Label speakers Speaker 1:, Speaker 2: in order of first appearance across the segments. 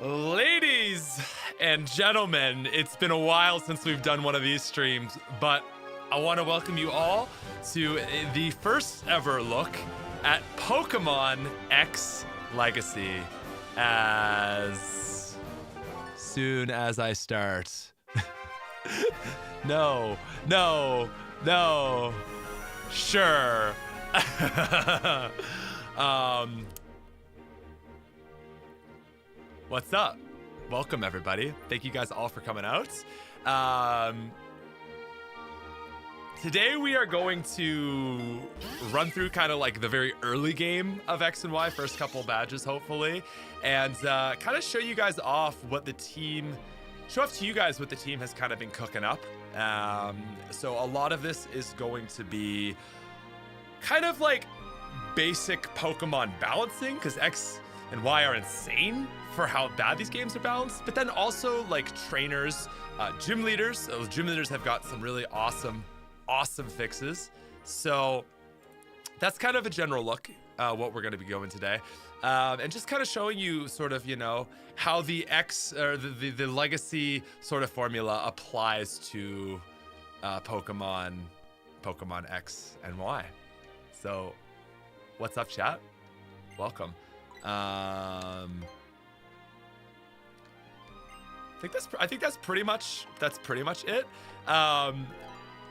Speaker 1: Ladies and gentlemen, it's been a while since we've done one of these streams, but I want to welcome you all to the first ever look at Pokemon X Legacy. As soon as I start. No. Sure. What's up? Welcome, everybody. Thank you guys all for coming out. Today we are going to run through kind of like the very early game of X and Y, first couple badges, hopefully, and kind of show you guys off what the team, show off to you guys what the team has kind of been cooking up. So a lot of this is going to be kind of like basic Pokemon balancing, because X and Y are insane for how bad these games are balanced, but then also like trainers, gym leaders. Gym leaders have got some really awesome fixes. So that's kind of a general look what we're going to be going today, and just kind of showing you sort of, you know, how the X or the legacy sort of formula applies to Pokemon X and Y. So what's up, chat? Welcome. I think that's pretty much it.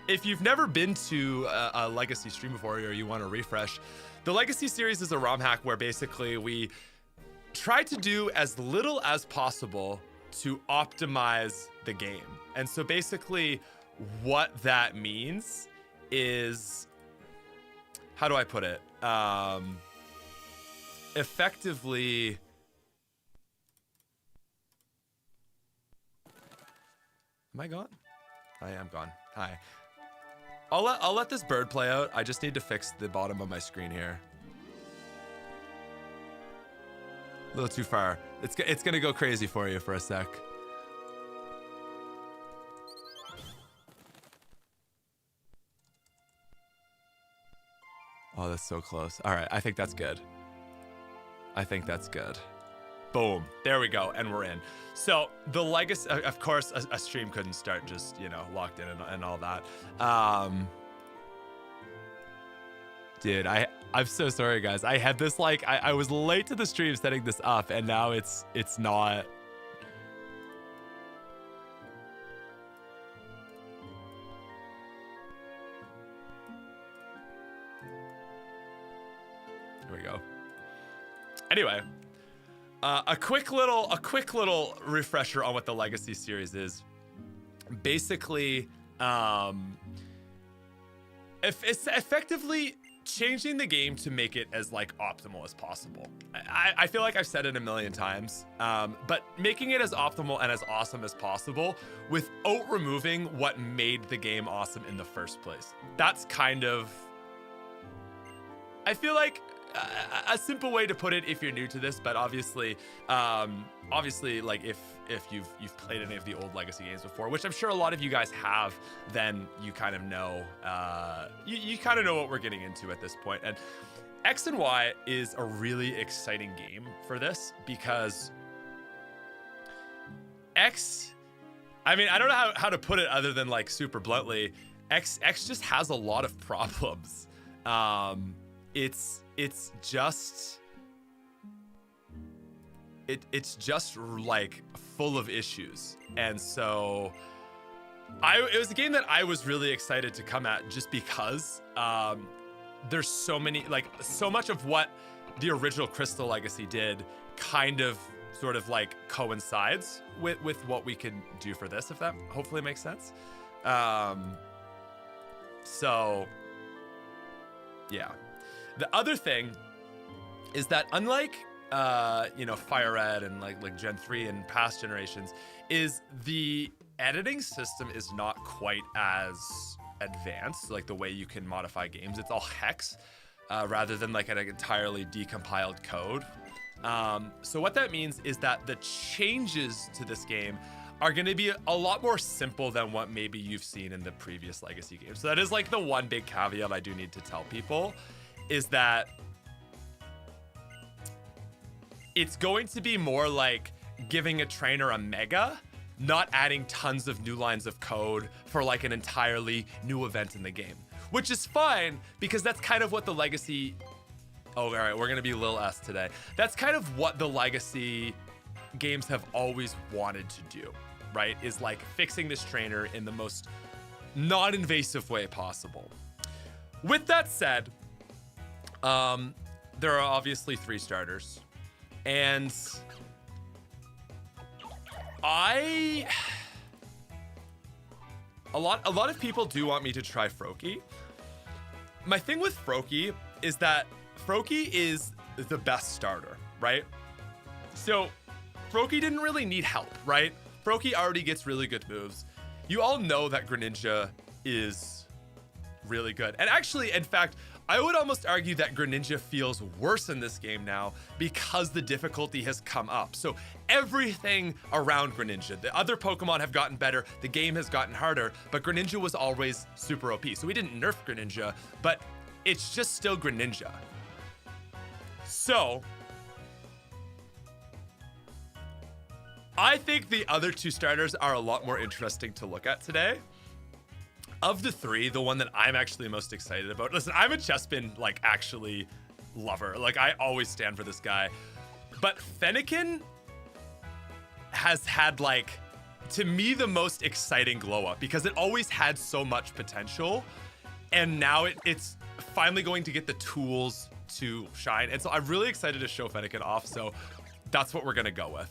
Speaker 1: If you've never been to a Legacy stream before, or you want to refresh, the Legacy series is a ROM hack where basically we try to do as little as possible to optimize the game. And so basically what that means is, how do I put it? Effectively, am I gone? I am gone. Hi. I'll let this bird play out. I just need to fix the bottom of my screen here. A little too far. It's gonna go crazy for you for a sec. Oh, that's so close. All right, I think that's good. Boom, there we go, and we're in. So the legacy, of course, a stream couldn't start just, you know, locked in and all that. Dude, I'm so sorry, guys. I had this, like, I was late to the stream setting this up, and now it's not. Here we go. Anyway. A quick little refresher on what the Legacy series is. Basically, it's effectively changing the game to make it as like optimal as possible. I feel like I've said it a million times, but making it as optimal and as awesome as possible without removing what made the game awesome in the first place. That's kind of, I feel like, a simple way to put it if you're new to this, but obviously like if you've played any of the old Legacy games before, which I'm sure a lot of you guys have, then you kind of know you kind of know what we're getting into at this point. And X and Y is a really exciting game for this, because X, I mean, I don't know how to put it other than like super bluntly, X just has a lot of problems. It's just like full of issues. And so it was a game that I was really excited to come at, just because there's so much of what the original Crystal Legacy did kind of sort of like coincides with what we can do for this, if that hopefully makes sense. So yeah. The other thing is that unlike, you know, Fire Red and like Gen 3 and past generations, is the editing system is not quite as advanced, like the way you can modify games. It's all hex rather than like an entirely decompiled code. So what that means is that the changes to this game are going to be a lot more simple than what maybe you've seen in the previous Legacy games. So that is like the one big caveat I do need to tell people, is that it's going to be more like giving a trainer a mega, not adding tons of new lines of code for like an entirely new event in the game, which is fine because that's kind of what the legacy. Oh, all right, we're gonna be Lil S today. That's kind of what the legacy games have always wanted to do, right? Is like fixing this trainer in the most non-invasive way possible. With that said, there are obviously 3 starters, and a lot of people do want me to try Froakie. My thing with Froakie is that Froakie is the best starter, right? So Froakie didn't really need help, right? Froakie already gets really good moves. You all know that Greninja is really good. And actually, in fact, I would almost argue that Greninja feels worse in this game now because the difficulty has come up. So everything around Greninja, the other Pokemon have gotten better, the game has gotten harder, but Greninja was always super OP. So we didn't nerf Greninja, but it's just still Greninja. So I think the other 2 starters are a lot more interesting to look at today. Of the 3, the one that I'm actually most excited about. Listen, I'm a Chespin, like, actually lover. Like, I always stand for this guy. But Fennekin has had, like, to me, the most exciting glow up because it always had so much potential. And now it's finally going to get the tools to shine. And so I'm really excited to show Fennekin off. So that's what we're going to go with.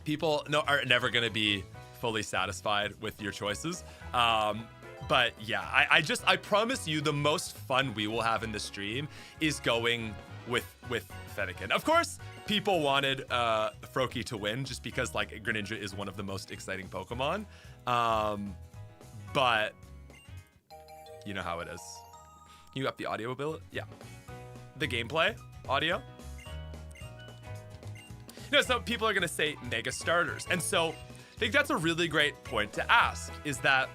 Speaker 1: People are never going to be fully satisfied with your choices. But yeah, I promise you the most fun we will have in the stream is going with Fennekin. Of course, people wanted Froakie to win just because like Greninja is one of the most exciting Pokemon. But you know how it is. Can you up the audio ability? Yeah. The gameplay audio. So people are going to say mega starters. And so I think that's a really great point to ask, is that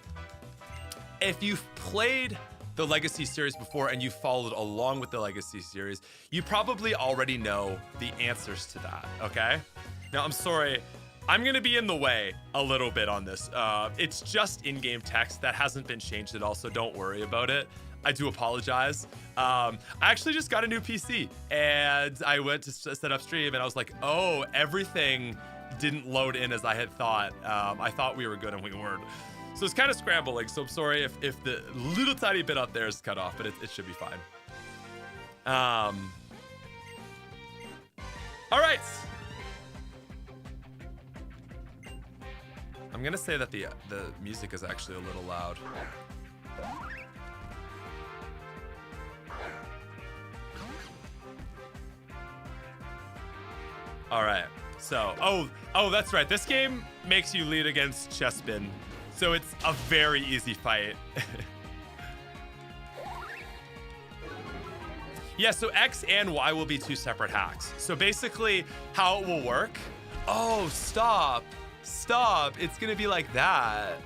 Speaker 1: if you've played the Legacy series before and you followed along with the Legacy series, you probably already know the answers to that, okay? Now, I'm sorry, I'm going to be in the way a little bit on this. It's just in-game text that hasn't been changed at all, so don't worry about it. I do apologize. I actually just got a new PC and I went to set up stream and I was like, oh, everything didn't load in as I had thought. I thought we were good and we weren't. So it's kind of scrambling. So I'm sorry if the little tiny bit up there is cut off, but it should be fine. All right. I'm gonna say that the music is actually a little loud. All right, so, oh, that's right. This game makes you lead against Chespin, so it's a very easy fight. Yeah, so X and Y will be 2 separate hacks. So basically how it will work, oh, stop, it's gonna be like that.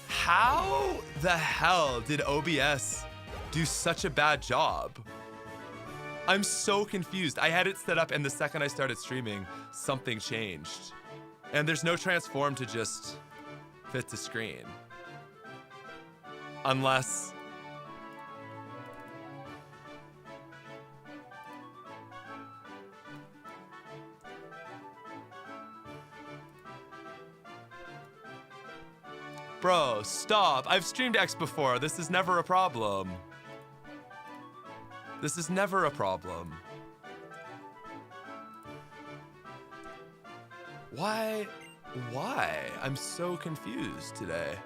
Speaker 1: How the hell did OBS do such a bad job? I'm so confused. I had it set up and the second I started streaming, something changed. And there's no transform to just fit the screen. Unless... Bro, stop. I've streamed X before. This is never a problem. This is never a problem. Why? I'm so confused today.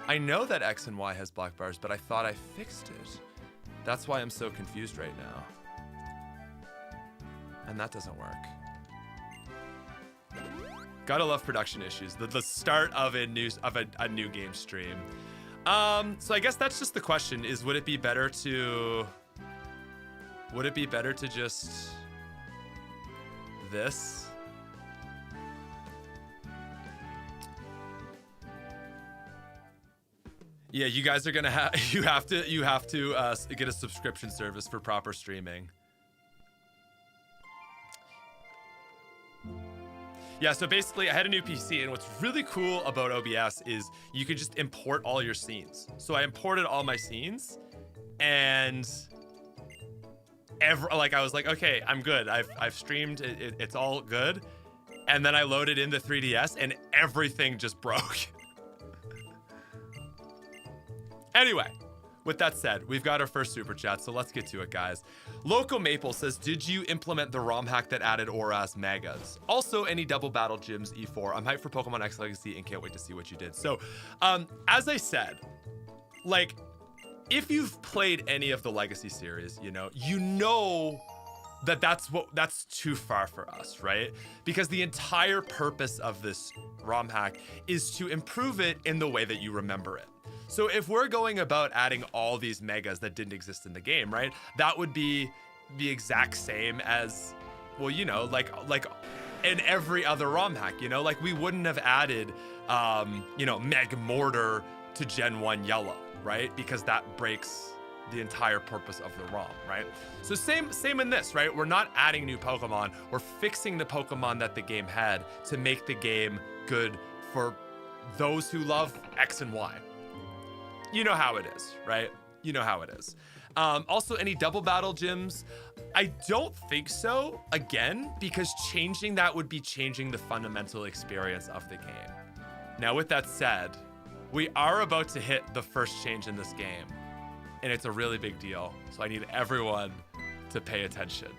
Speaker 1: I know that X and Y has black bars, but I thought I fixed it. That's why I'm so confused right now. And that doesn't work. Gotta love production issues. The start of a new game stream. So I guess that's just the question, is would it be better to just this? Yeah, you guys are gonna have you have to get a subscription service for proper streaming. Yeah, so basically I had a new PC, and what's really cool about OBS is you can just import all your scenes. So I imported all my scenes, and I was like, okay, I'm good. I've streamed, it's all good. And then I loaded in the 3DS and everything just broke. Anyway, with that said, we've got our first super chat, so let's get to it, guys. Local Maple says, did you implement the ROM hack that added Auras Megas? Also, any double battle gyms E4? I'm hyped for Pokemon X Legacy and can't wait to see what you did. So, as I said, like, if you've played any of the Legacy series, you know that that's too far for us, right? Because the entire purpose of this ROM hack is to improve it in the way that you remember it. So if we're going about adding all these megas that didn't exist in the game, right? That would be the exact same as, well, like in every other ROM hack, like we wouldn't have added, Meg Mortar to Gen 1 Yellow, right? Because that breaks the entire purpose of the ROM, right? So same in this, right? We're not adding new Pokemon, we're fixing the Pokemon that the game had to make the game good for those who love X and Y. You know how it is, right? You know how it is. Also, any double battle gyms? I don't think so, again, because changing that would be changing the fundamental experience of the game. Now, with that said, we are about to hit the first change in this game, and it's a really big deal, so I need everyone to pay attention.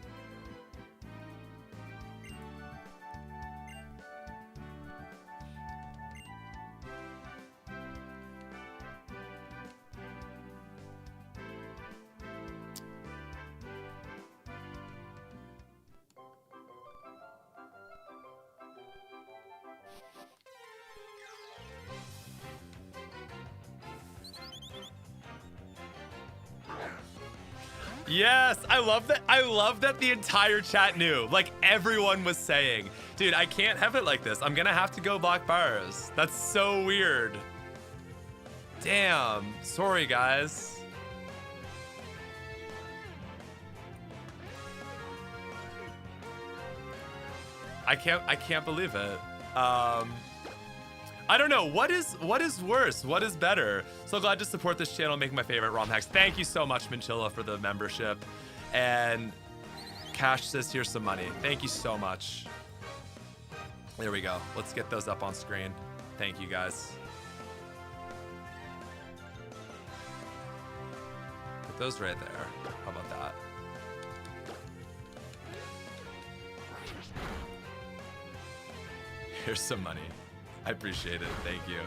Speaker 1: Yes, I love that. I love that the entire chat knew. Like everyone was saying, dude, I can't have it like this. I'm gonna have to go block bars. That's so weird. Damn. Sorry, guys. I can't believe it. I don't know. What is worse? What is better? So glad to support this channel, make my favorite ROM hacks. Thank you so much, Minchilla, for the membership. And Cash says, here's some money. Thank you so much. There we go. Let's get those up on screen. Thank you, guys. Put those right there. How about that? Here's some money. I appreciate it. Thank you.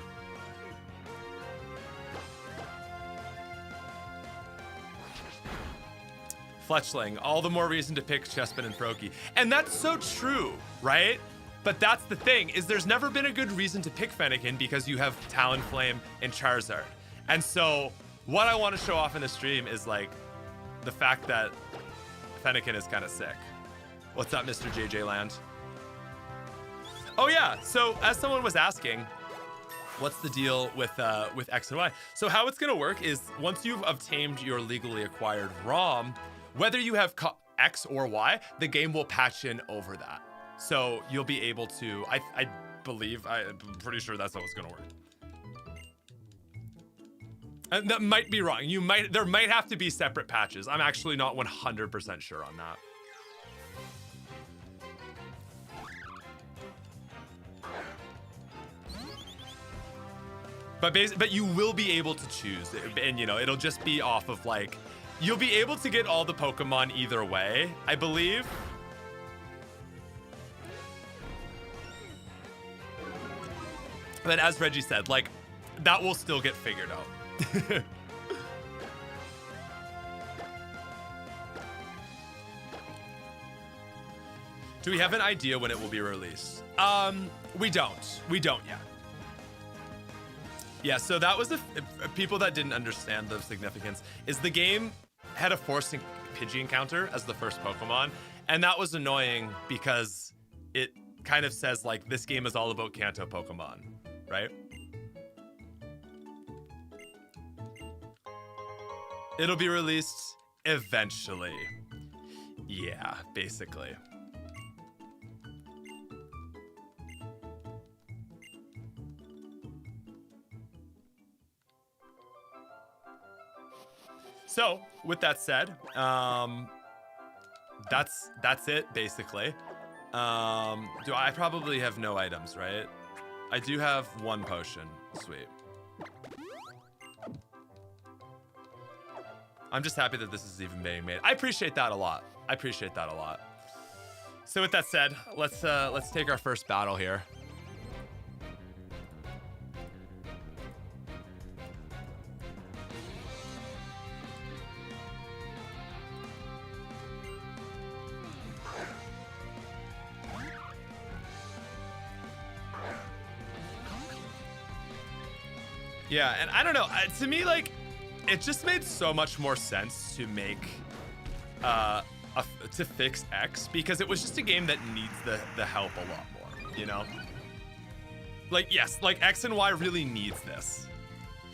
Speaker 1: Fletchling, all the more reason to pick Chespin and Froakie. And that's so true, right? But that's the thing, is there's never been a good reason to pick Fennekin because you have Talonflame and Charizard. And so what I want to show off in the stream is like the fact that Fennekin is kind of sick. What's up, Mr. JJ Land? Oh yeah, so as someone was asking, what's the deal with X and Y? So how it's gonna work is once you've obtained your legally acquired ROM, whether you have X or Y, the game will patch in over that. So you'll be able to, I'm pretty sure that's how it's gonna work. And that might be wrong. There might have to be separate patches. I'm actually not 100% sure on that. But you will be able to choose, and it'll just be off of like, you'll be able to get all the Pokemon either way, I believe. But as Reggie said, like, that will still get figured out. Do we have an idea when it will be released? We don't yet. Yeah, so that was people that didn't understand the significance is the game had a forcing Pidgey encounter as the first Pokemon, and that was annoying because it kind of says like this game is all about Kanto Pokemon, right? It'll be released eventually. Yeah, basically. So, with that said, that's it basically. I probably have no items, right? I do have one potion. Sweet. I'm just happy that this is even being made. I appreciate that a lot. I appreciate that a lot. So with that said, let's take our first battle here. Yeah, and I don't know, to me, like, it just made so much more sense to make, to fix X, because it was just a game that needs the help a lot more, you know? Like, yes, like, X and Y really needs this.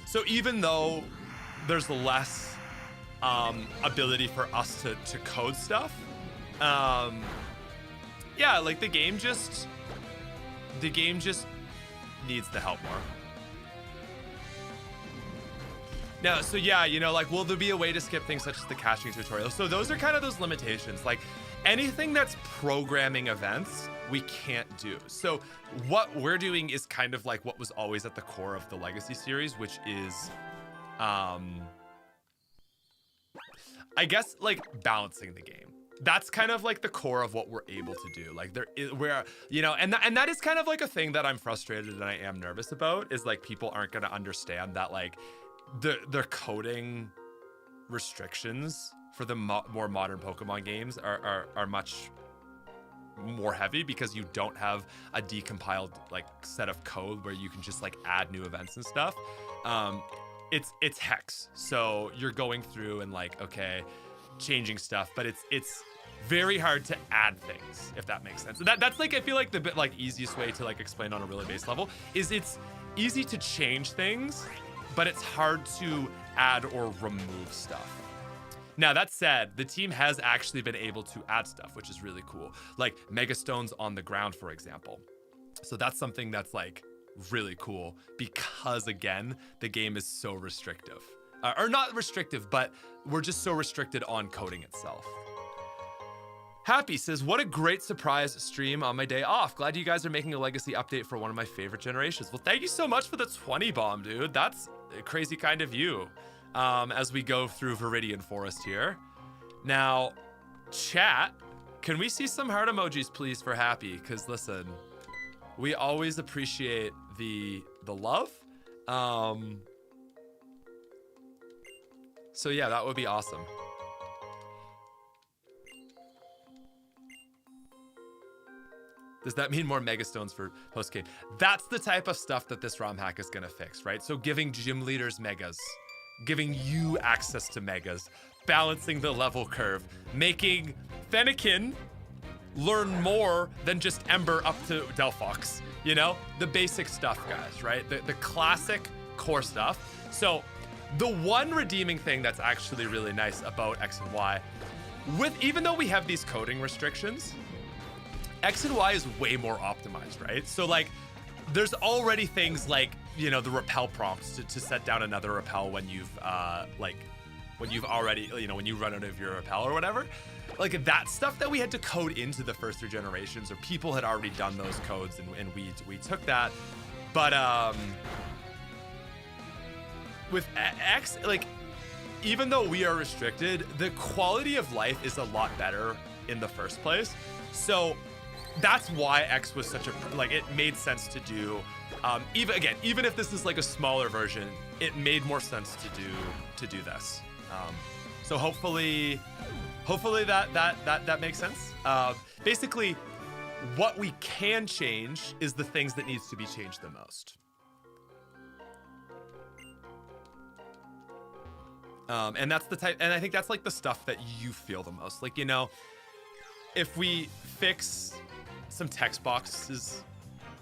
Speaker 1: So even though there's less ability for us to code stuff, yeah, like, the game just needs the help more. Now, so yeah, you know, like, will there be a way to skip things such as the caching tutorial? So those are kind of those limitations. Like, anything that's programming events, we can't do. So what we're doing is kind of like what was always at the core of the Legacy series, which is, I guess, like, balancing the game. That's kind of like the core of what we're able to do. Like, we're, you know, and that is kind of like a thing that I'm frustrated and I am nervous about, is like people aren't going to understand that, like, their coding restrictions for the more modern Pokemon games are much more heavy, because you don't have a decompiled, like, set of code where you can just, like, add new events and stuff. It's hex, so you're going through and, like, okay, changing stuff, but it's very hard to add things, if that makes sense. That's like, I feel like the bit, like, easiest way to, like, explain on a really base level is it's easy to change things, but it's hard to add or remove stuff. Now, that said, the team has actually been able to add stuff, which is really cool. Like Mega Stones on the ground, for example. So that's something that's, like, really cool, because, again, the game is so restrictive. Or not restrictive, but we're just so restricted on coding itself. Happy says, what a great surprise stream on my day off. Glad you guys are making a Legacy update for one of my favorite generations. Well, thank you so much for the 20 bomb, dude. That's crazy kind of you. As we go through Viridian Forest here. Now, chat, can we see some heart emojis, please, for Happy? Because, listen, we always appreciate the love. So yeah, that would be awesome. Does that mean more Mega Stones for post-game? That's the type of stuff that this ROM hack is gonna fix, right? So giving gym leaders Megas, giving you access to Megas, balancing the level curve, making Fennekin learn more than just Ember up to Delphox, you know? The basic stuff, guys, right? The classic core stuff. So the one redeeming thing that's actually really nice about X and Y, even though we have these coding restrictions, X and Y is way more optimized, right? So, like, there's already things like, you know, the repel prompts to set down another repel when you've already, you know, when you run out of your repel or whatever. Like, that stuff that we had to code into the first 3 generations, or people had already done those codes, and we took that. But with X, like, even though we are restricted, the quality of life is a lot better in the first place. So that's why X was such a, like, it made sense to do. Even if this is like a smaller version, it made more sense to do this. So hopefully that makes sense. Basically, what we can change is the things that needs to be changed the most. And that's the type, and I think that's like the stuff that you feel the most. Like, you know, if we fix some text boxes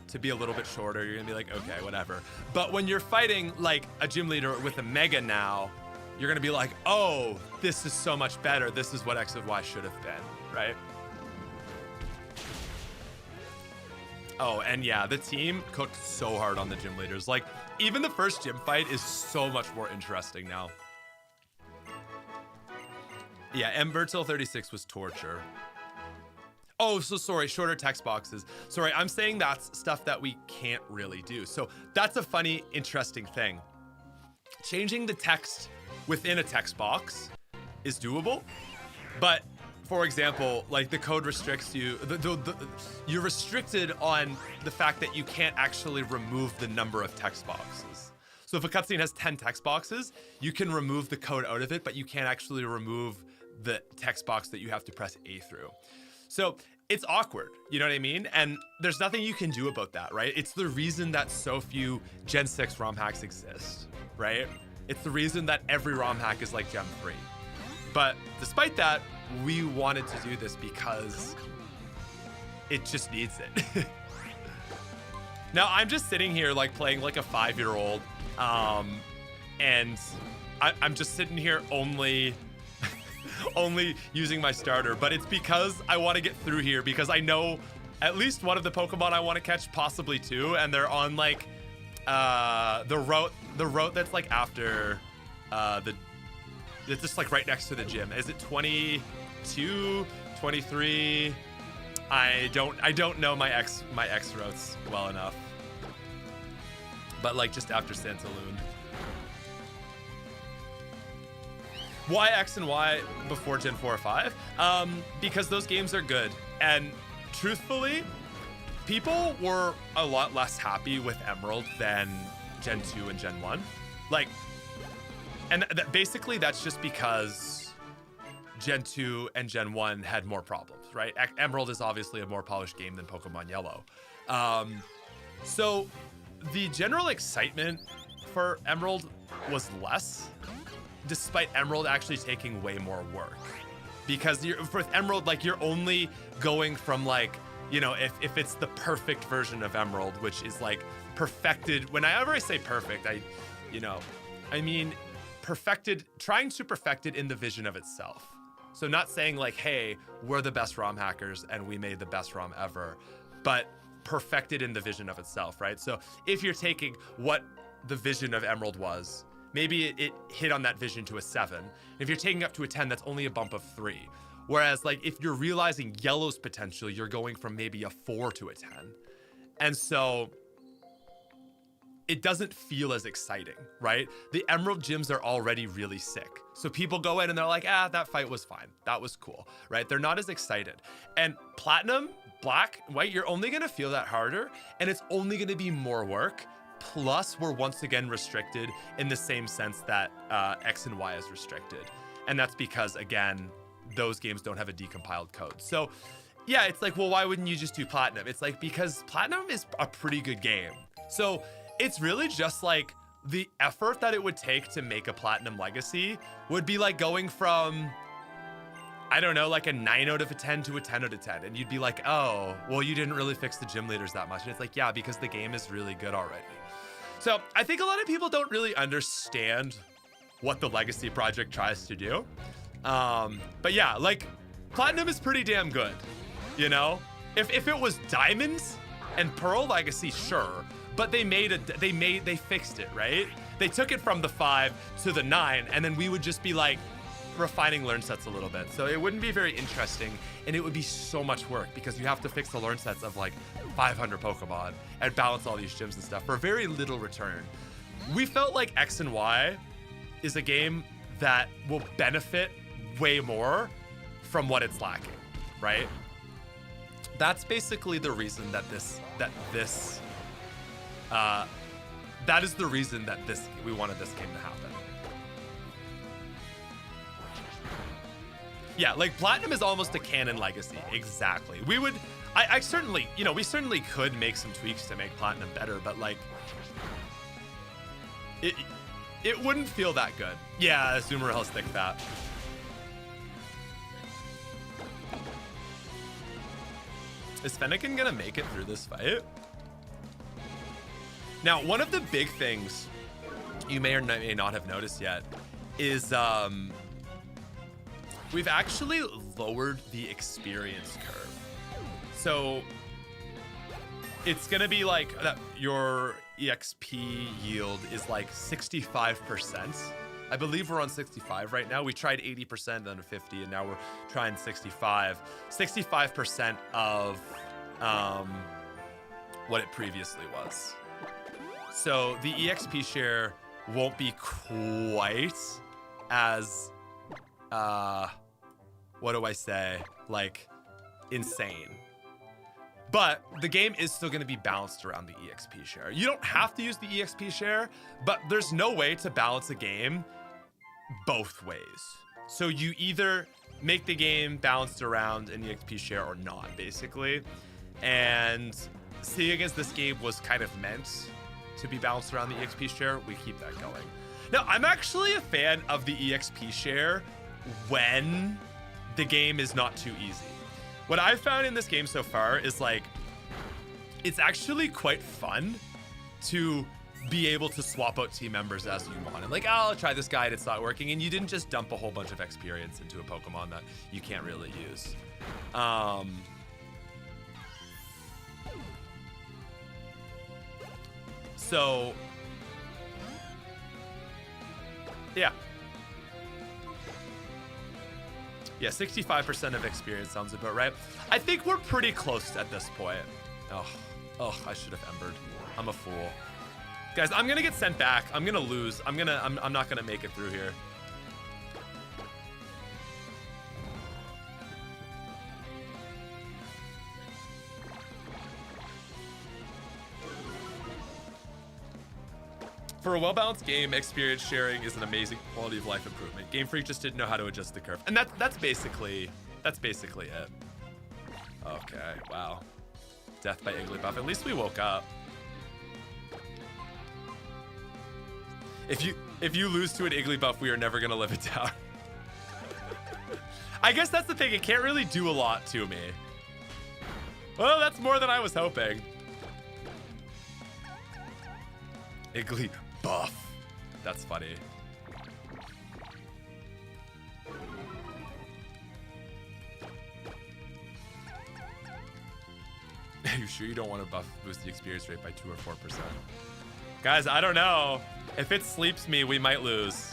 Speaker 1: to be a little bit shorter, you're gonna be like, okay, whatever. But when you're fighting like a gym leader with a Mega now, you're gonna be like, oh, this is so much better. This is what X and Y should have been, right? Oh, and yeah, the team cooked so hard on the gym leaders. Like, even the first gym fight is so much more interesting now. Yeah, Embertil 36 was torture. Oh, so sorry, shorter text boxes. Sorry, I'm saying that's stuff that we can't really do. So that's a funny, interesting thing. Changing the text within a text box is doable, but for example, like the code restricts you, you're restricted on the fact that you can't actually remove the number of text boxes. So if a cutscene has 10 text boxes, you can remove the code out of it, but you can't actually remove the text box that you have to press A through. So it's awkward, you know what I mean? And there's nothing you can do about that, right? It's the reason that so few Gen 6 ROM hacks exist, right? It's the reason that every ROM hack is like Gen 3. But despite that, we wanted to do this because it just needs it. Now I'm just sitting here like playing like a 5-year-old, and I'm just sitting here only using my starter, but it's because I want to get through here because I know at least one of the Pokemon I want to catch, possibly two, and they're on like the route that's like after it's just like right next to the gym. Is it 22, 23? I don't know my X routes well enough. But like just after Santaloon. Why X and Y before Gen 4 or 5? Because those games are good. And truthfully, people were a lot less happy with Emerald than Gen 2 and Gen 1. Like, and basically that's just because Gen 2 and Gen 1 had more problems, right? Emerald is obviously a more polished game than Pokemon Yellow. So the general excitement for Emerald was less, despite Emerald actually taking way more work. Because with Emerald, like you're only going from like, you know, if it's the perfect version of Emerald, which is like perfected. Whenever I say perfect, I mean perfected, trying to perfect it in the vision of itself. So not saying like, hey, we're the best ROM hackers and we made the best ROM ever, but perfected in the vision of itself, right? So if you're taking what the vision of Emerald was, maybe it hit on that vision to a 7. If you're taking up to a 10, that's only a bump of 3. Whereas like if you're realizing Yellow's potential, you're going from maybe a 4 to a 10. And so it doesn't feel as exciting, right? The Emerald gyms are already really sick. So people go in and they're like, that fight was fine. That was cool, right? They're not as excited. And Platinum, Black, White, you're only gonna feel that harder, and it's only gonna be more work. Plus, we're once again restricted in the same sense that X and Y is restricted. And that's because, again, those games don't have a decompiled code. So yeah, it's like, well, why wouldn't you just do Platinum? It's like, because Platinum is a pretty good game. So it's really just like the effort that it would take to make a Platinum Legacy would be like going from, I don't know, like a 9 out of a 10 to a 10 out of 10. And you'd be like, oh, well, you didn't really fix the gym leaders that much. And it's like, yeah, because the game is really good already. So I think a lot of people don't really understand what the Legacy project tries to do. But yeah, like Platinum is pretty damn good, you know? If it was Diamonds and Pearl Legacy, sure. But they fixed it, right? They took it from the 5 to the 9, and then we would just be like refining learn sets a little bit. So it wouldn't be very interesting, and it would be so much work because you have to fix the learn sets of like 500 Pokemon and balance all these gyms and stuff for very little return. We felt like X and Y is a game that will benefit way more from what it's lacking, right? That's basically the reason that that is the reason that we wanted this game to happen. Yeah, like Platinum is almost a canon Legacy. Exactly. I certainly, we certainly could make some tweaks to make Platinum better, but like, it wouldn't feel that good. Yeah, Zoomer Hell's thick fat. Is Fennekin gonna make it through this fight? Now, one of the big things you may or may not have noticed yet is we've actually lowered the experience curve. So it's gonna be like your EXP yield is like 65%. I believe we're on 65 right now. We tried 80%, then 50, and now we're trying 65. 65% of what it previously was. So the EXP share won't be quite as, what do I say? Like, insane. But the game is still gonna be balanced around the EXP share. You don't have to use the EXP share, but there's no way to balance a game both ways. So you either make the game balanced around an EXP share or not, basically. And seeing as this game was kind of meant to be balanced around the EXP share, we keep that going. Now, I'm actually a fan of the EXP share when the game is not too easy. What I've found in this game so far is like, it's actually quite fun to be able to swap out team members as you want. And like, oh, I'll try this guy and it's not working. And you didn't just dump a whole bunch of experience into a Pokemon that you can't really use. So, yeah. Yeah, 65% of experience sounds about right. I think we're pretty close at this point. Oh, I should have embered. I'm a fool. Guys, I'm gonna get sent back. I'm gonna lose. I'm not gonna make it through here. For a well-balanced game, experience sharing is an amazing quality of life improvement. Game Freak just didn't know how to adjust the curve. And that's basically it. Okay, wow. Death by Igglybuff. At least we woke up. If you lose to an Igglybuff, we are never gonna live it down. I guess that's the thing, it can't really do a lot to me. Well, that's more than I was hoping. Igglybuff. That's funny. Are you sure you don't want to boost the experience rate by 2 or 4%? Guys, I don't know. If it sleeps me, we might lose.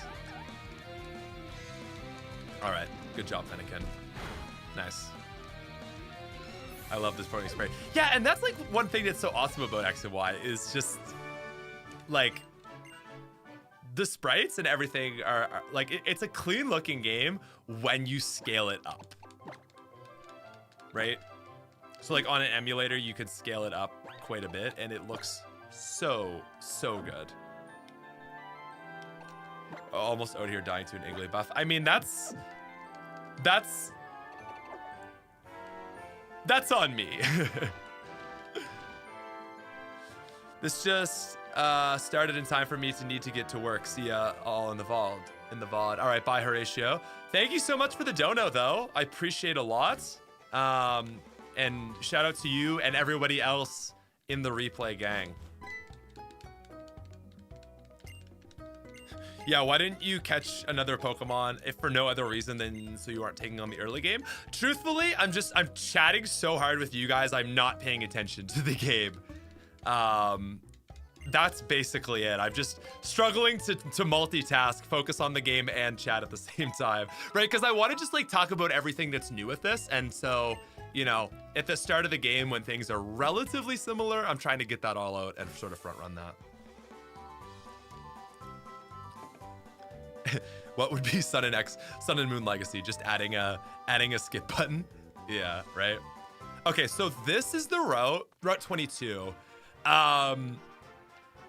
Speaker 1: All right, good job, Fennekin. Nice. I love this pony spray. Yeah, and that's like one thing that's so awesome about X and Y is just like the sprites and everything are like, it's a clean looking game when you scale it up, right? So like on an emulator, you could scale it up quite a bit and it looks so good. Almost out here dying to an Igglybuff. I mean, that's on me. This just started in time for me to need to get to work. See ya all in the VOD. All right, bye, Horatio. Thank you so much for the dono, though. I appreciate a lot. And shout out to you and everybody else in the replay gang. Yeah, why didn't you catch another Pokemon if for no other reason than so you aren't taking on the early game? Truthfully, I'm chatting so hard with you guys, I'm not paying attention to the game. That's basically it. I'm just struggling to multitask, focus on the game and chat at the same time, right? Because I want to just like talk about everything that's new with this. And so, you know, at the start of the game when things are relatively similar, I'm trying to get that all out and sort of front run that. What would be Sun and Moon Legacy? Just adding a skip button. Yeah, right. Okay, so this is the Route 22.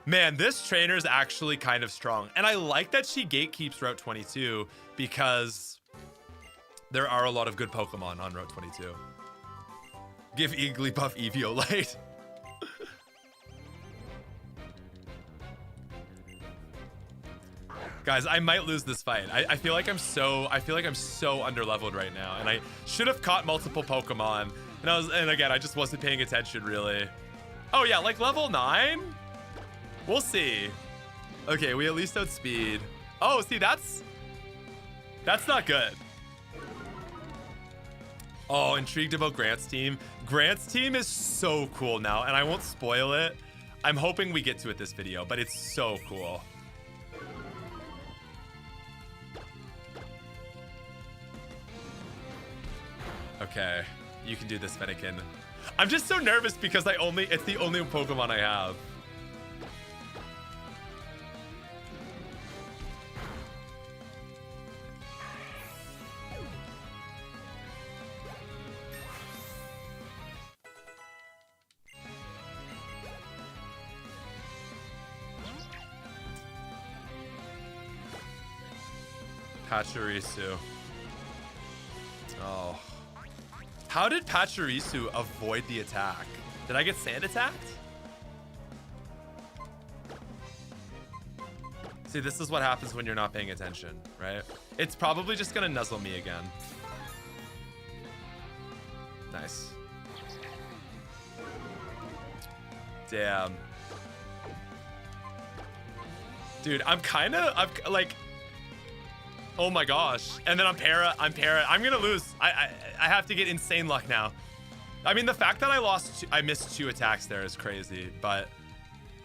Speaker 1: Man, this trainer is actually kind of strong. And I like that she gatekeeps Route 22 because there are a lot of good Pokemon on Route 22. Give Igglybuff Eviolite. Guys, I might lose this fight. I feel like I'm so underleveled right now, and I should have caught multiple Pokemon. And again, I just wasn't paying attention really. Oh yeah, like level 9? We'll see. Okay, we at least outspeed. Oh, see, that's That's not good. Oh, intrigued about Grant's team. Grant's team is so cool now, and I won't spoil it. I'm hoping we get to it this video, but it's so cool. Okay, you can do this, Fennekin. I'm just so nervous because it's the only Pokemon I have. Pachirisu. Oh. How did Pachirisu avoid the attack? Did I get sand attacked? See, this is what happens when you're not paying attention, right? It's probably just gonna nuzzle me again. Nice. Damn. Dude, I'm like, oh my gosh. And then I'm para. I'm gonna lose. I have to get insane luck now. I mean, the fact that I missed 2 attacks there is crazy, but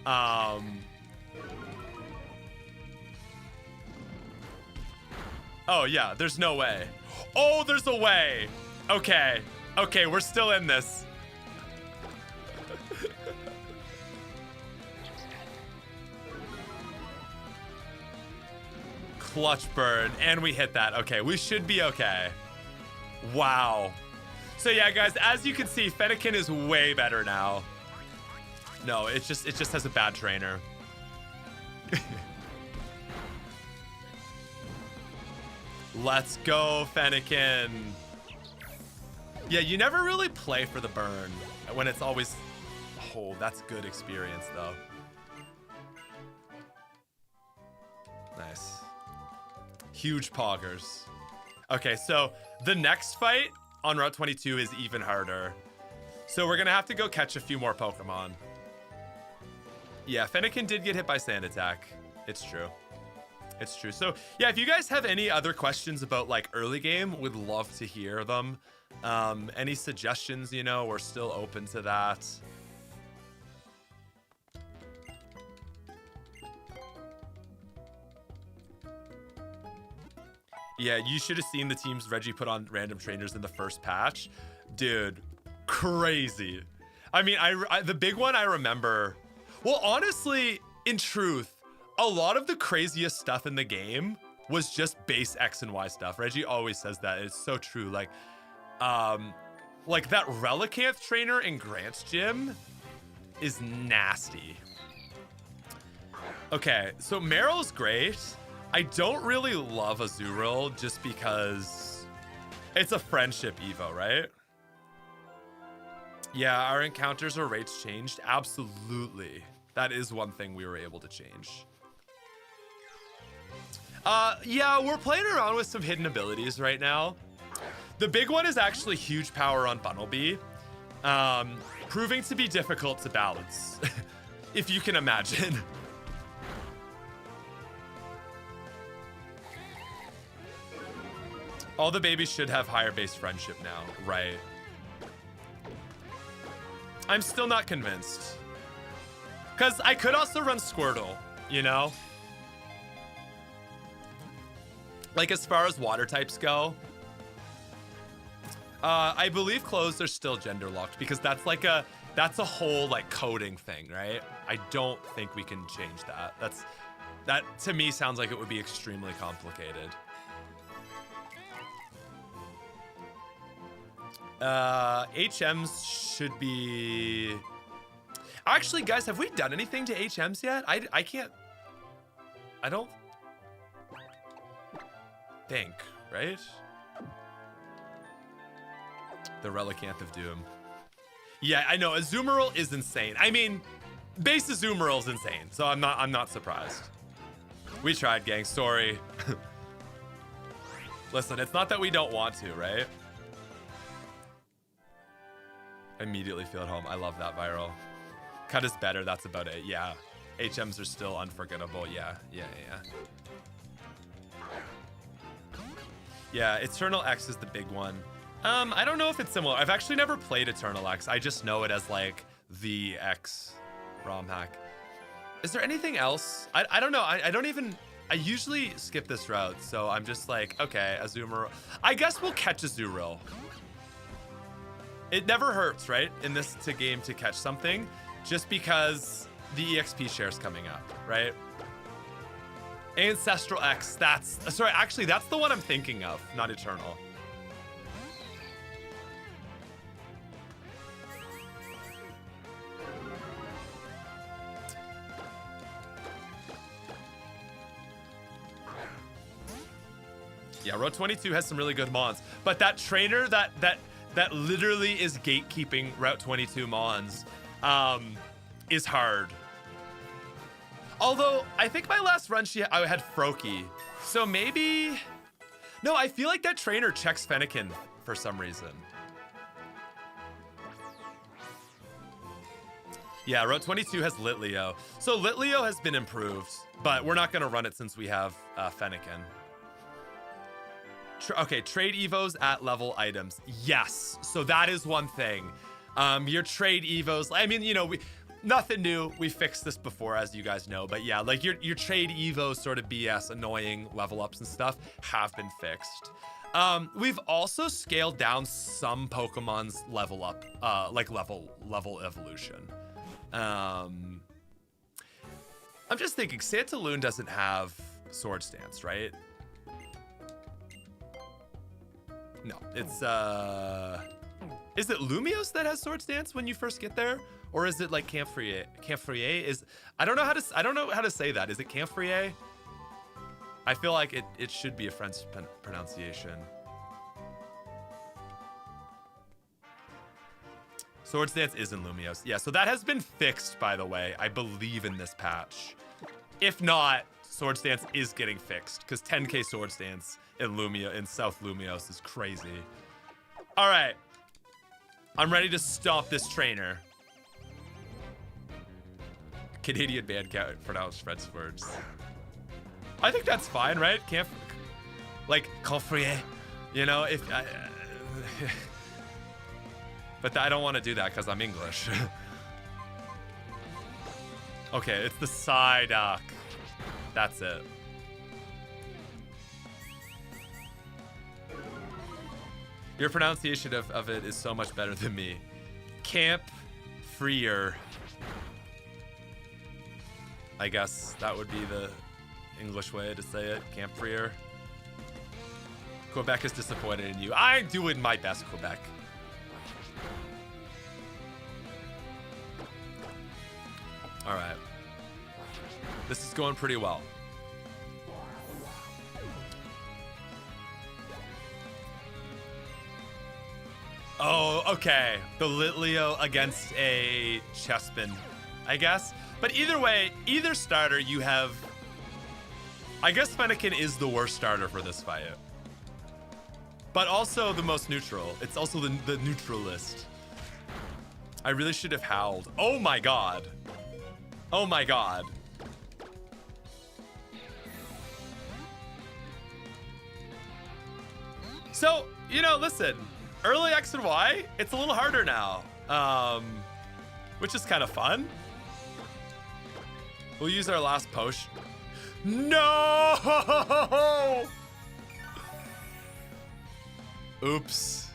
Speaker 1: oh yeah, there's no way. Oh, there's a way. Okay. Okay, we're still in this. Clutch burn, and we hit that. Okay, we should be okay. Wow. So yeah, guys, as you can see, Fennekin is way better now. No, it just has a bad trainer. Let's go, Fennekin. Yeah, you never really play for the burn when it's always... Oh, that's good experience, though. Nice. Huge poggers. Okay, so the next fight on Route 22 is even harder. So we're gonna have to go catch a few more Pokemon. Yeah, Fennekin did get hit by Sand Attack. It's true. It's true. So yeah, if you guys have any other questions about like early game, would love to hear them. Any suggestions, you know, we're still open to that. Yeah, you should have seen the teams Reggie put on random trainers in the first patch. Dude, crazy. I mean, the big one I remember... Well, honestly, in truth, a lot of the craziest stuff in the game was just base X and Y stuff. Reggie always says that. It's so true. Like that Relicanth trainer in Grant's gym is nasty. Okay, so Meryl's great. I don't really love Azurill just because it's a friendship Evo, right? Yeah, our encounters or rates changed. Absolutely. That is one thing we were able to change. Yeah, we're playing around with some hidden abilities right now. The big one is actually huge power on Bunnelby, proving to be difficult to balance, if you can imagine. All the babies should have higher base friendship now, right? I'm still not convinced. Because I could also run Squirtle, you know? Like, as far as water types go, I believe clothes are still gender locked because that's like that's a whole like coding thing, right? I don't think we can change that. That to me sounds like it would be extremely complicated. HMs should be... Actually, guys, have we done anything to HMs yet? I can't... I don't think, right? The Relicanth of Doom. Yeah, I know. Azumarill is insane. I mean, base Azumarill is insane, so I'm not surprised. We tried, gang. Sorry. Listen, it's not that we don't want to, right? Immediately feel at home. I love that, Viral. Cut is better. That's about it. Yeah. HMs are still unforgettable. Yeah. Yeah, Eternal X is the big one. I don't know if it's similar. I've actually never played Eternal X. I just know it as like the X ROM hack. Is there anything else? I don't know. I don't even, I usually skip this route. So I'm just like, okay, Azumarill. I guess we'll catch Azumarill. It never hurts, right? In this game to catch something just because the EXP share's coming up, right? Ancestral X, sorry, actually that's the one I'm thinking of, not Eternal. Yeah, Road 22 has some really good mons, but that trainer that literally is gatekeeping Route 22 mons is hard. Although I think my last run I had Froakie, so maybe no. I feel like that trainer checks Fennekin for some reason. Yeah, Route 22 has Litleo, so Litleo has been improved, but we're not gonna run it since we have Fennekin. Okay, trade evos at level items. Yes, so that is one thing. Your trade evos, I mean, you know, nothing new. We fixed this before, as you guys know, but yeah, like your trade evos sort of BS, annoying level ups and stuff have been fixed. We've also scaled down some Pokemon's level up, like level evolution. I'm just thinking, Santaloon doesn't have Sword Stance, right? No, it's is it Lumiose that has Sword Stance when you first get there, or is it like Camphrier? Camphrier is, I don't know how to say that. Is it Camphrier? I feel like it should be a French pronunciation. Sword Stance is in Lumiose. Yeah, so that has been fixed, by the way, I believe, in this patch. If not, Sword Stance is getting fixed, because 10k Sword Stance in South Lumiose is crazy. All right, I'm ready to stomp this trainer. Canadian band can't pronounce French words. I think that's fine, right? Like Confrier, you know, if but I don't want to do that because I'm English. Okay, it's the Psyduck. That's it. Your pronunciation of it is so much better than me. Camp Freer. I guess that would be the English way to say it. Camp Freer. Quebec is disappointed in you. I'm doing my best, Quebec. All right. This is going pretty well. Oh, okay. The Litleo against a Chespin, I guess. But either way, either starter you have... I guess Fennekin is the worst starter for this fight. But also the most neutral. It's also the neutralist. I really should have howled. Oh my god. Oh my god. So, you know, listen. Early X and Y, it's a little harder now, which is kind of fun. We'll use our last potion. No! Oops.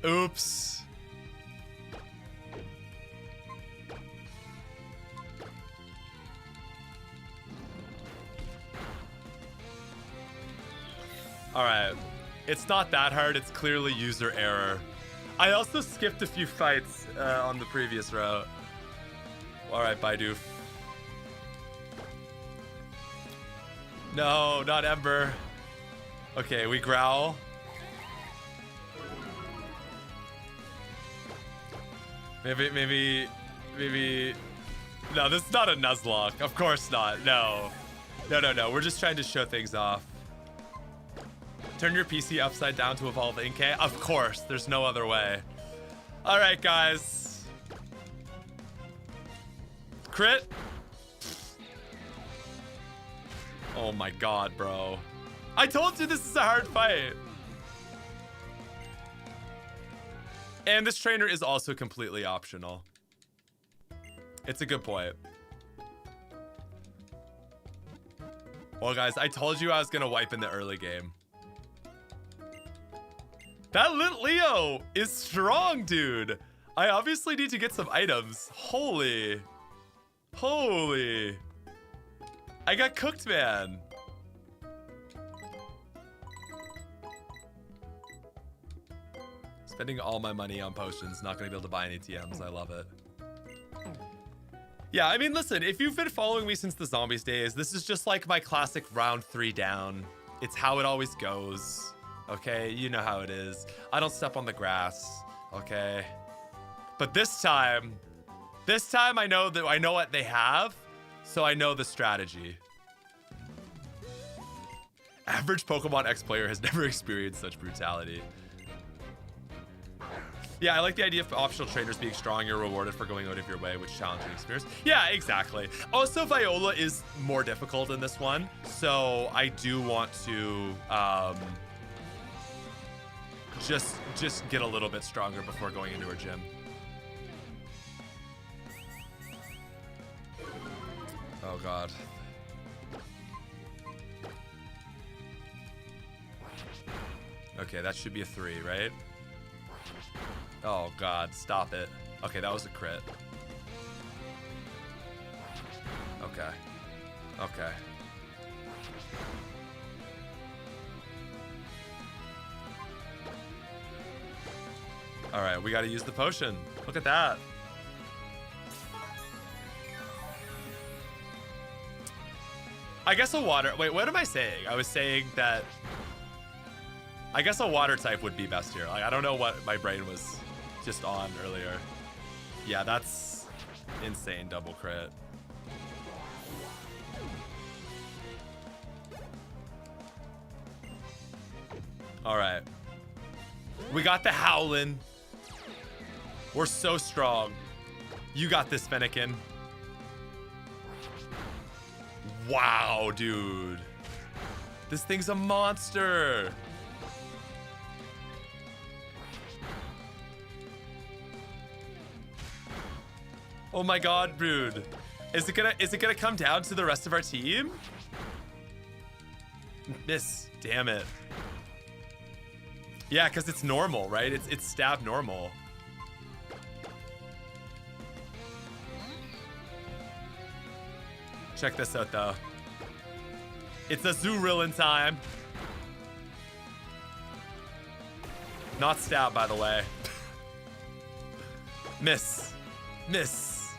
Speaker 1: Oops. All right. It's not that hard. It's clearly user error. I also skipped a few fights on the previous route. All right, Baidu. No, not Ember. Okay, we growl. Maybe. No, this is not a Nuzlocke. Of course not. No. We're just trying to show things off. Turn your PC upside down to evolve Inkay? Of course, there's no other way. All right, guys. Crit. Oh my god, bro. I told you this is a hard fight. And this trainer is also completely optional. It's a good point. Well, guys, I told you I was gonna wipe in the early game. That Lit Leo is strong, dude. I obviously need to get some items. Holy. Holy. I got cooked, man. Spending all my money on potions, not gonna be able to buy any TMs. I love it. Yeah, I mean, listen, if you've been following me since the zombies days, this is just like my classic round 3 down. It's how it always goes. Okay, you know how it is. I don't step on the grass, okay? But this time I know what they have, so I know the strategy. Average Pokemon X player has never experienced such brutality. Yeah, I like the idea of optional trainers being strong. You're rewarded for going out of your way, which challenging experience. Yeah, exactly. Also, Viola is more difficult in this one, so I do want to just get a little bit stronger before going into her gym. Oh God. Okay, that should be a 3, right? Oh God, stop it. Okay, that was a crit. Okay. Okay. All right, we gotta use the potion. Look at that. I guess a water, wait, what am I saying? I was saying that, I guess a water type would be best here. Like, I don't know what my brain was just on earlier. Yeah, that's insane double crit. All right. We got the Howlin'. We're so strong. You got this, Fennekin. Wow, dude. This thing's a monster. Oh my God, dude. Is it gonna come down to the rest of our team? Miss, damn it. Yeah, because it's normal, right? It's stab normal. Check this out, though. It's a Zoorillin time. Not stab, by the way. Miss. Miss.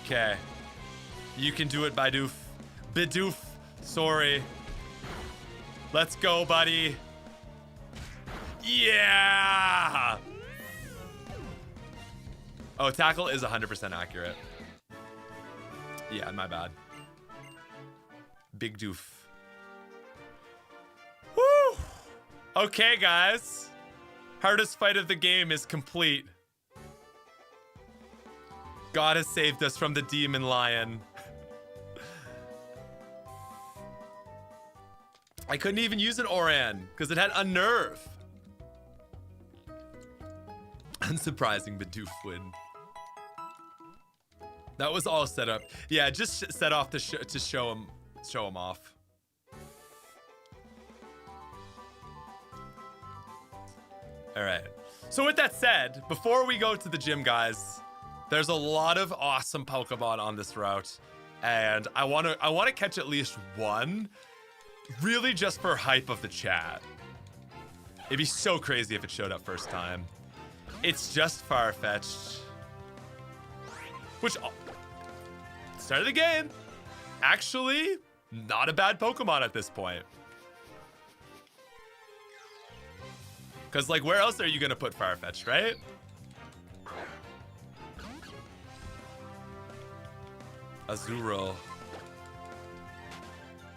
Speaker 1: Okay. You can do it, Bidoof. Bidoof. Sorry. Let's go, buddy. Yeah! Oh, tackle is 100% accurate. Yeah, my bad. Big doof. Woo! Okay, guys. Hardest fight of the game is complete. God has saved us from the demon lion. I couldn't even use an Oran because it had Unnerve. Unsurprising, Bidoof win. That was all set up. Yeah, just set off to show him off. All right. So with that said, before we go to the gym, guys, there's a lot of awesome Pokemon on this route, and I want to catch at least one. Really just for hype of the chat. It'd be so crazy if it showed up first time. It's just Farfetch'd. Which, start of the game, actually not a bad Pokemon at this point. Because, like, where else are you going to put Farfetch'd, right? Azuro.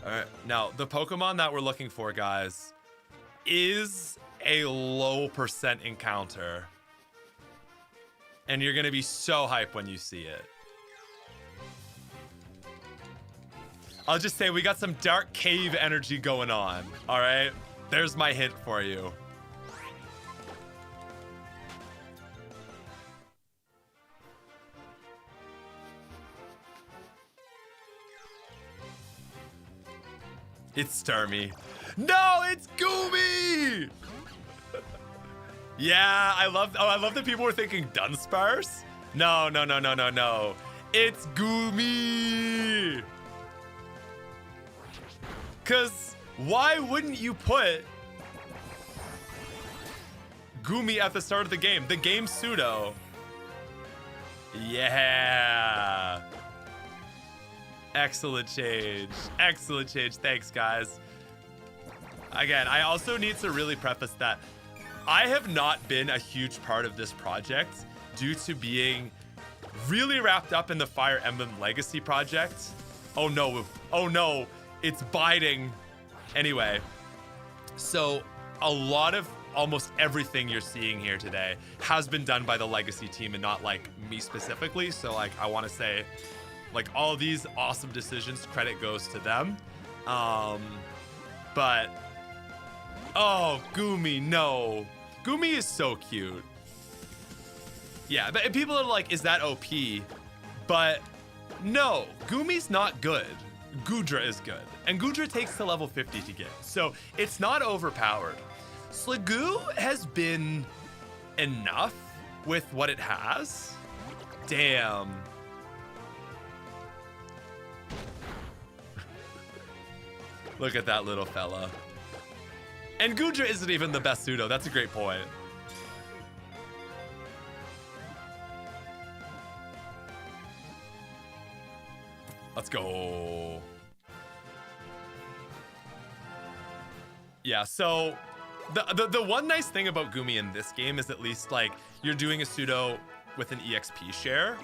Speaker 1: All right, now the Pokemon that we're looking for, guys, is a low % encounter. And you're gonna be so hyped when you see it. I'll just say we got some dark cave energy going on, all right? There's my hint for you. It's Starmie. No, it's Goomy! Yeah, I love that people were thinking Dunsparce. No. It's Goomy! Cause why wouldn't you put Goomy at the start of the game? The game's pseudo. Yeah. Excellent change. Excellent change. Thanks, guys. Again, I also need to really preface that I have not been a huge part of this project due to being really wrapped up in the Fire Emblem Legacy project. Oh no. Oh no. It's biting. Anyway, so a lot of almost everything you're seeing here today has been done by the Legacy team and not like me specifically. So like I want to say like all these awesome decisions, credit goes to them. But oh, Goomy, no. Goomy is so cute. Yeah, but people are like, is that OP? But no, Goomy's not good. Goodra is good. And Goodra takes to level 50 to get. So it's not overpowered. Sliggoo has been enough with what it has. Damn. Look at that little fella. And Goodra isn't even the best pseudo. That's a great point. Let's go. Yeah, so the one nice thing about Goomy in this game is at least like you're doing a pseudo with an EXP share.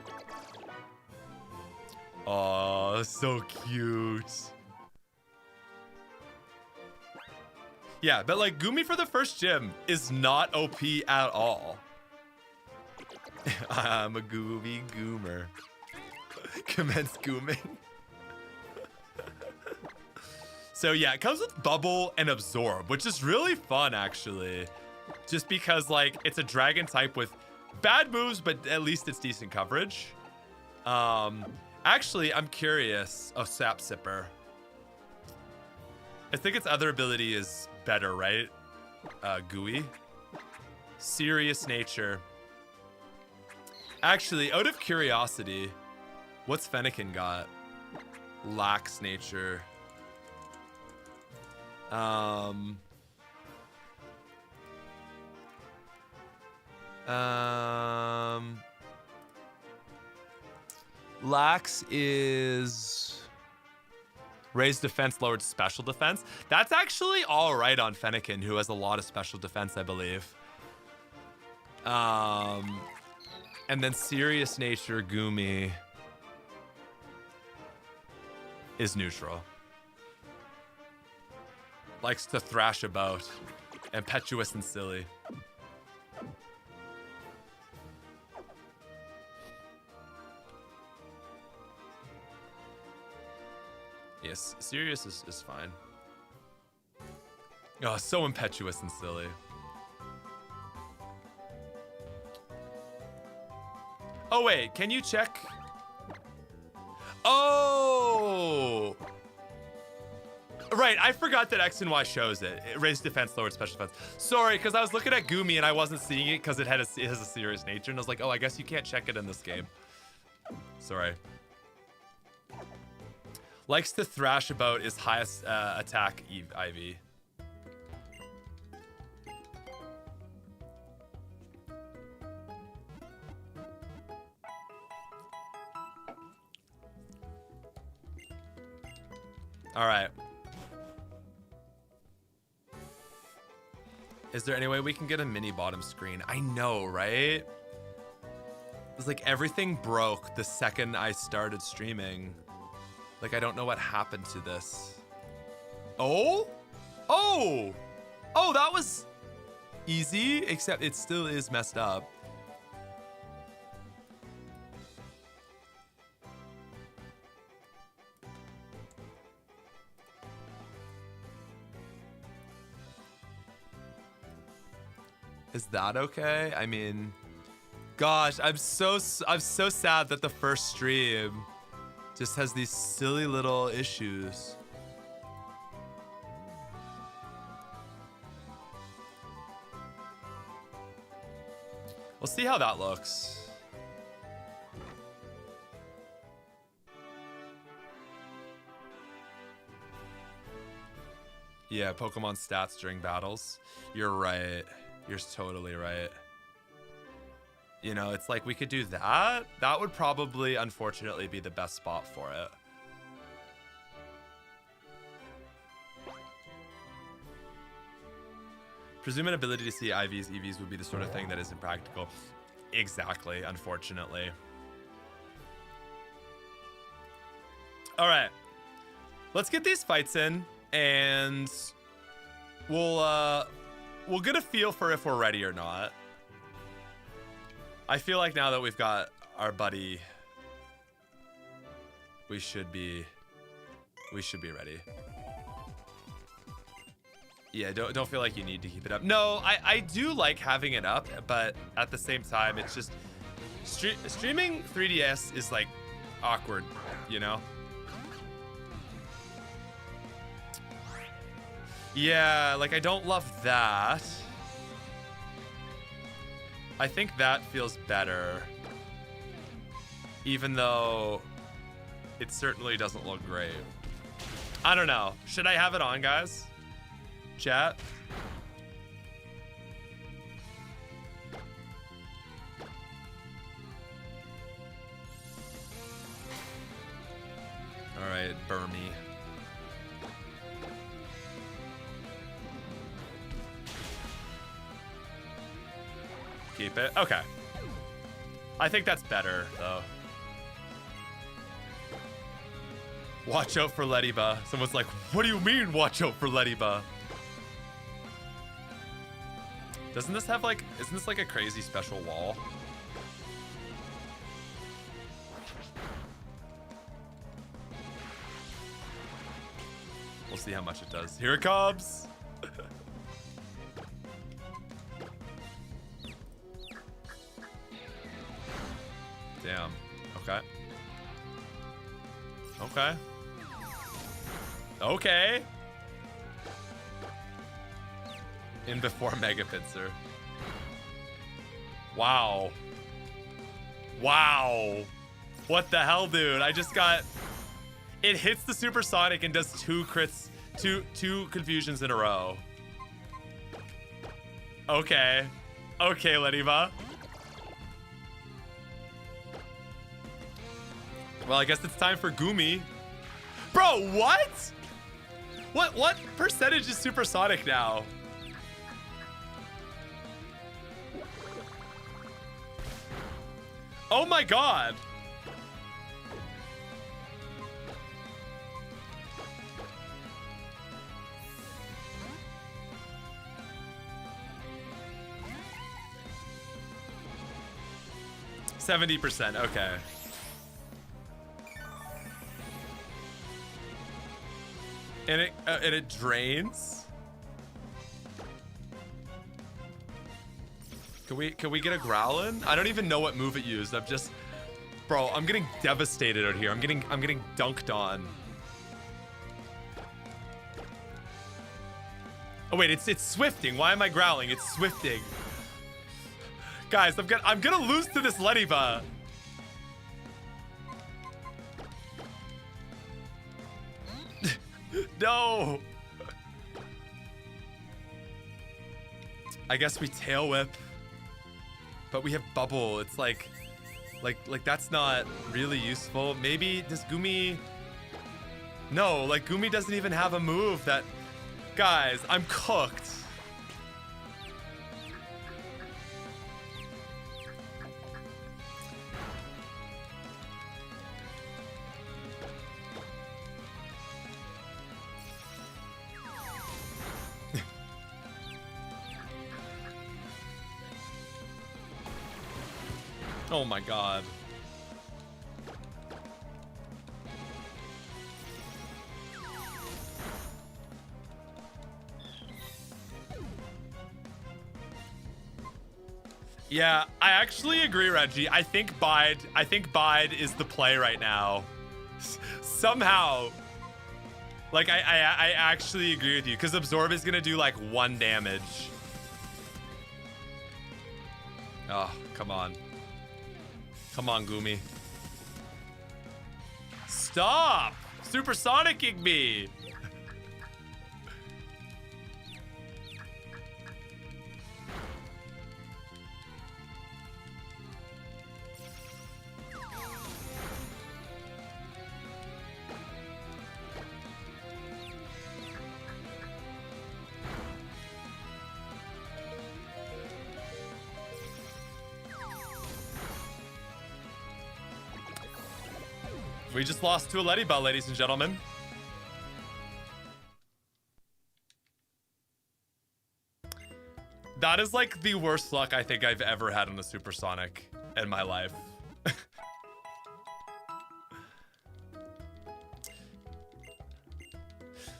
Speaker 1: Oh, so cute. Yeah, but like Goomy for the first gym is not OP at all. I'm a Goomy Goomer. Commence gooming. So yeah, it comes with Bubble and Absorb, which is really fun actually. Just because like it's a dragon type with bad moves, but at least it's decent coverage. Actually, I'm curious. Oh, Sap Sipper. I think its other ability is better, right? Gooey. Serious Nature. Actually, out of curiosity, what's Fennekin got? Lax Nature. Lax is raised defense, lowered special defense. That's actually all right on Fennekin, who has a lot of special defense, I believe. And then Serious Nature Goomy is neutral. Likes to thrash about. Impetuous and silly. Yes, Serious is fine. Oh, so impetuous and silly. Oh, wait, can you check? Oh! Right, I forgot that X and Y shows it. It raised defense, lowered special defense. Sorry, because I was looking at Goomy and I wasn't seeing it because it has a serious nature. And I was like, oh, I guess you can't check it in this game. Sorry. Likes to thrash about is highest attack IV. All right. Is there any way we can get a mini bottom screen? I know, right? It's like everything broke the second I started streaming. Like, I don't know what happened to this. Oh? Oh! Oh, that was... easy, except it still is messed up. Is that okay? I mean, gosh, I'm so sad that the first stream just has these silly little issues. We'll see how that looks. Yeah, Pokemon stats during battles. You're right. You're totally right. You know, it's like we could do that. That would probably, unfortunately, be the best spot for it. Presume an ability to see IVs, EVs would be the sort of thing that is impractical. Exactly, unfortunately. All right. Let's get these fights in, and we'll get a feel for if we're ready or not. I feel like now that we've got our buddy, we should be ready. Yeah, don't feel like you need to keep it up. No, I do like having it up, but at the same time, it's just streaming 3DS is like awkward, you know? Yeah, like I don't love that. I think that feels better, even though it certainly doesn't look great. I don't know. Should I have it on, guys? Chat? All right, Burmy. Keep it. Okay. I think that's better, though. Watch out for Lediba. Someone's like, what do you mean, watch out for Lediba? Doesn't this have like, isn't this like a crazy special wall? We'll see how much it does. Here it comes. Damn. Okay. Okay. Okay. In before Mega Pincer. Wow. Wow. What the hell, dude? I just got... It hits the Supersonic and does 2 crits, two confusions in a row. Okay. Okay, Lediva. Well, I guess it's time for Gumi. Bro, what? What percentage is Supersonic now? Oh my god. %, okay. And it drains. Can we get a Growlin? I don't even know what move it used. I'm just, bro, I'm getting devastated out here. I'm getting dunked on. Oh wait, it's swifting. Why am I growling? It's swifting. Guys, I'm gonna lose to this Lediva. No. I guess we tail whip, but we have bubble. It's like that's not really useful. Maybe does Gumi? No, like Gumi doesn't even have a move that. Guys, I'm cooked. Oh my god. Yeah, I actually agree, Reggie. I think Bide is the play right now. Somehow. Like, I actually agree with you, because Absorb is gonna do like 1 damage. Oh, come on. Come on, Gumi. Stop! Supersonicing me! We just lost to a Letty Bell, ladies and gentlemen. That is like the worst luck I think I've ever had on a Supersonic in my life.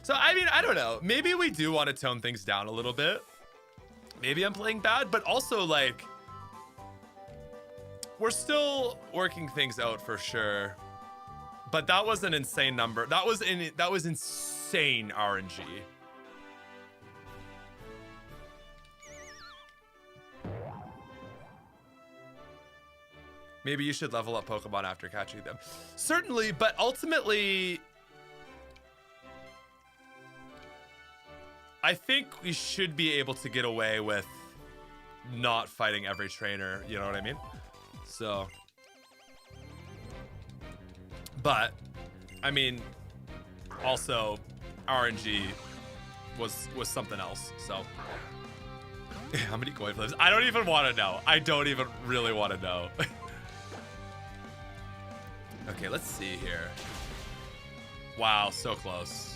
Speaker 1: So, I mean, I don't know. Maybe we do want to tone things down a little bit. Maybe I'm playing bad, but also, like, we're still working things out for sure. But that was an insane number. That was insane RNG. Maybe you should level up Pokemon after catching them. Certainly, but ultimately, I think we should be able to get away with not fighting every trainer, you know what I mean? So, but I mean, also RNG was something else. So how many coin flips? I don't even want to know. I don't even really want to know. Okay, let's see here. Wow, so close.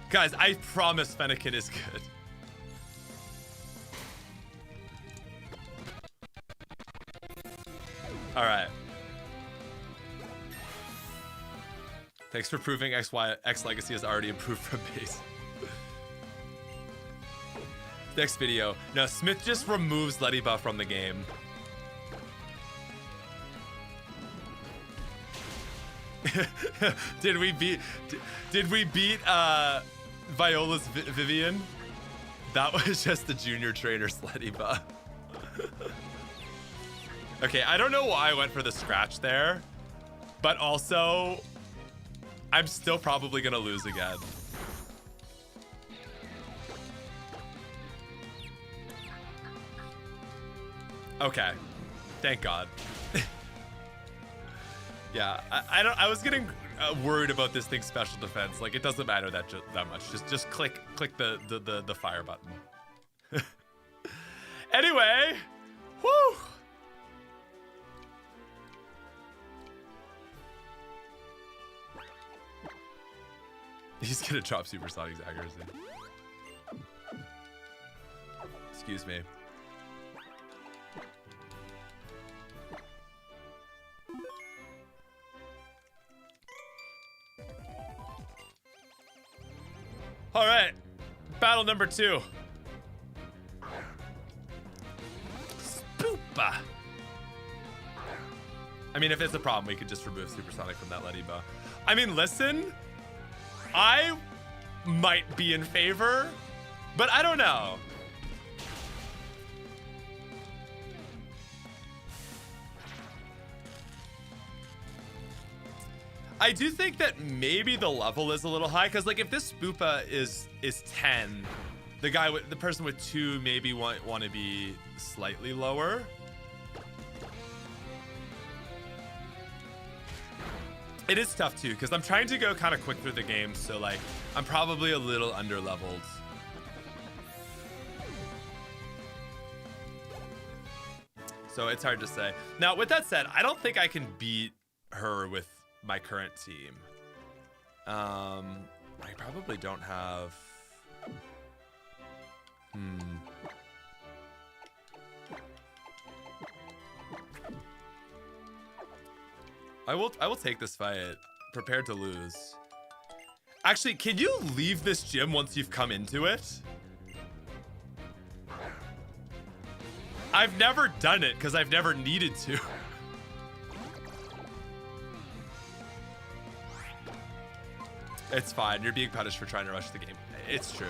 Speaker 1: Guys, I promise Fennekin is good. All right. Thanks for proving X Legacy has already improved from base. Next video. No, Smith just removes Letty Buff from the game. Did we beat Viola's Vivian? That was just the junior trainer's Letty Buff. Okay, I don't know why I went for the scratch there, but also I'm still probably gonna lose again. Okay, thank God. Yeah, I was getting worried about this thing's special defense. Like, it doesn't matter that much. Just click the fire button. Anyway, whoo. He's gonna drop Supersonic's accuracy. Excuse me. All right, battle number 2. Spoopa. I mean, if it's a problem, we could just remove Supersonic from that Letty Buff. I mean, listen, I might be in favor, but I don't know. I do think that maybe the level is a little high, because like if this Spoopa is 10, the person with 2 maybe want to be slightly lower. It is tough too, because I'm trying to go kind of quick through the game, so like I'm probably a little under leveled. So it's hard to say. Now, with that said, I don't think I can beat her with my current team. I probably don't have. I will take this fight. Prepared to lose. Actually, can you leave this gym once you've come into it? I've never done it because I've never needed to. It's fine. You're being punished for trying to rush the game. It's true.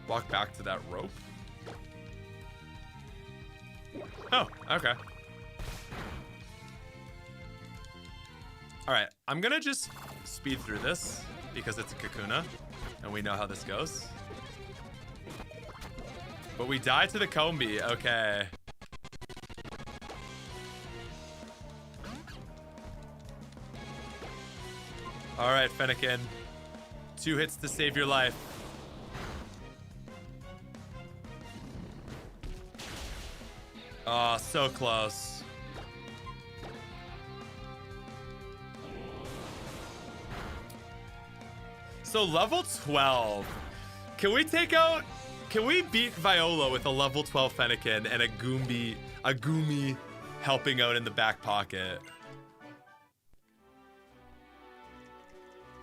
Speaker 1: Walk back to that rope. Oh, okay. All right, I'm gonna just speed through this because it's a Kakuna and we know how this goes. But we die to the Combi, okay. All right, Fennekin. 2 hits to save your life. Oh, so close. So level 12. Can we beat Viola with a level 12 Fennekin and a Gumi helping out in the back pocket?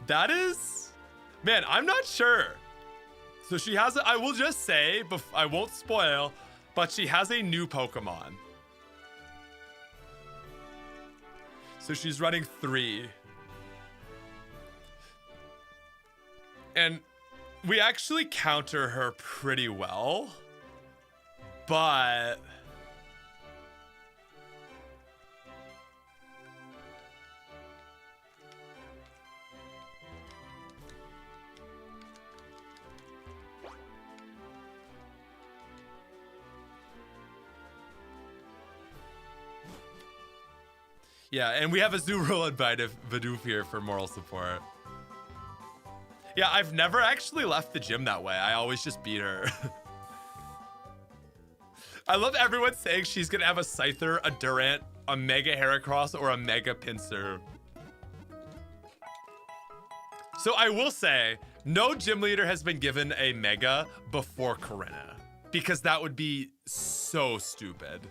Speaker 1: That is, man, I'm not sure. So she has, I will just say, I won't spoil, but she has a new Pokemon. So she's running 3. And we actually counter her pretty well, but yeah, and we have a Zooral and Bidoof here for moral support. Yeah, I've never actually left the gym that way. I always just beat her. I love everyone saying she's gonna have a Scyther, a Durant, a Mega Heracross, or a Mega Pinsir. So I will say, no gym leader has been given a Mega before Corinna, because that would be so stupid.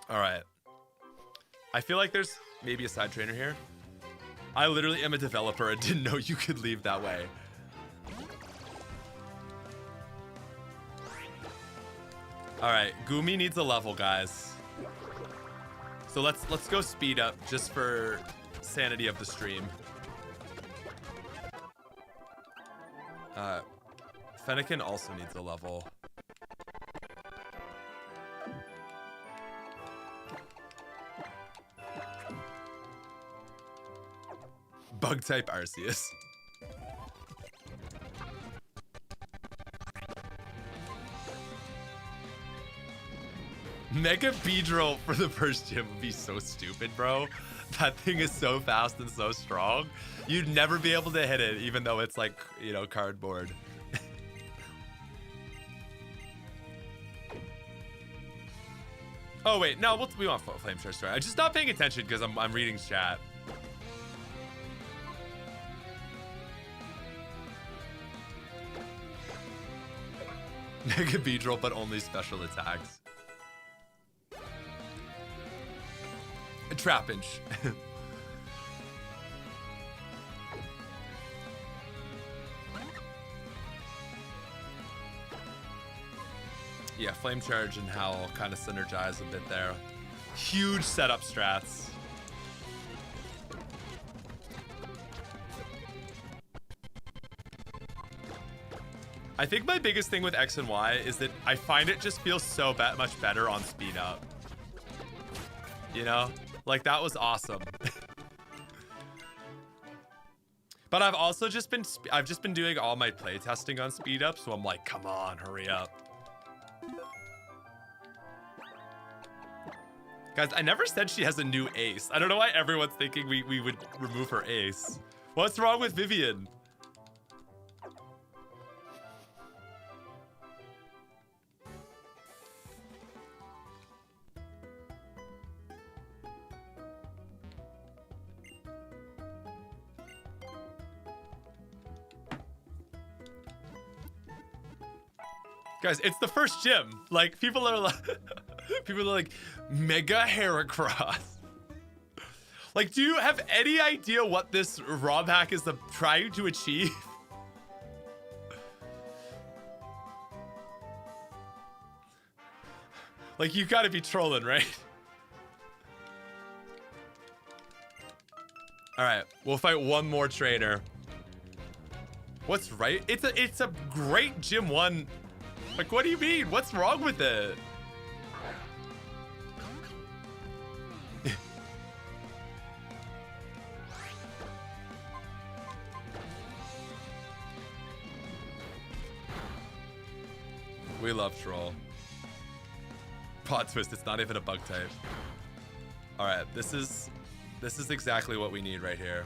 Speaker 1: All right. I feel like there's maybe a side trainer here. I literally am a developer and didn't know you could leave that way. All right, Gumi needs a level, guys. So let's go speed up just for sanity of the stream. Fennekin also needs a level. Bug type Arceus. Mega Beedrill for the first gym would be so stupid, bro. That thing is so fast and so strong. You'd never be able to hit it, even though it's like, you know, cardboard. Oh wait, no, we want Flame Charge. Sorry, I'm just not paying attention because I'm reading chat. Mega Beedrill, but only special attacks. A Trapinch. Yeah, Flame Charge and Howl kind of synergize a bit there. Huge setup strats. I think my biggest thing with X and Y is that I find it just feels so much better on speed up. You know? Like, that was awesome. But I've also just been doing all my playtesting on speed up, so I'm like, come on, hurry up. Guys, I never said she has a new ace. I don't know why everyone's thinking we would remove her ace. What's wrong with Vivian? Guys, it's the first gym. Like, people are like, Mega Heracross. Like, do you have any idea what this ROM hack is trying to achieve? Like, you gotta be trolling, right? All right, we'll fight one more trainer. What's right? It's a great Gym 1. Like, what do you mean? What's wrong with it? We love troll. Pot twist, it's not even a bug type. All right, this is exactly what we need right here.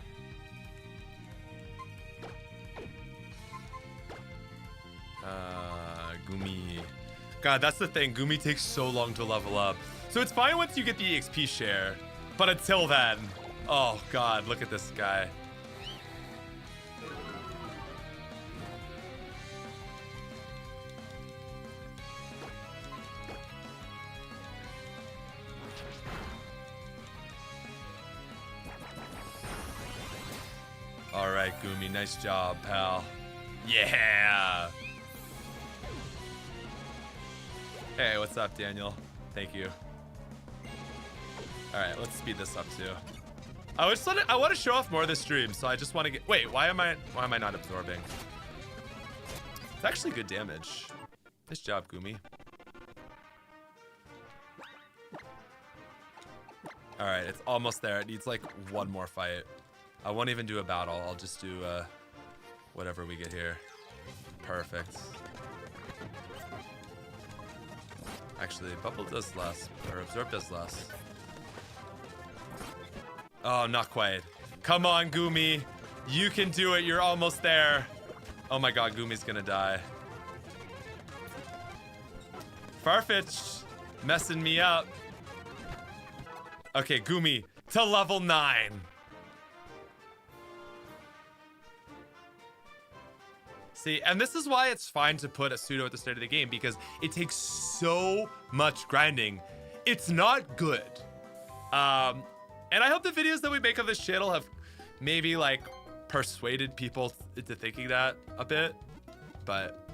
Speaker 1: Gumi. God, that's the thing. Gumi takes so long to level up. So it's fine once you get the EXP share, but until then, oh God, look at this guy. All right, Gumi, nice job, pal. Yeah. Hey, what's up, Daniel? Thank you. All right, let's speed this up too. I want to show off more of this stream, so I just want to get. Wait, why am I not absorbing? It's actually good damage. Nice job, Gumi. All right, it's almost there. It needs like one more fight. I won't even do a battle. I'll just do whatever we get here. Perfect. Actually, bubble does less, or absorb does less. Oh, not quite. Come on, Gumi. You can do it. You're almost there. Oh my God, Gumi's gonna die. Farfetch, messing me up. Okay, Gumi, to level 9. See, and this is why it's fine to put a pseudo at the start of the game, because it takes so much grinding. It's not good. And I hope the videos that we make on this channel have maybe like persuaded people into thinking that a bit, but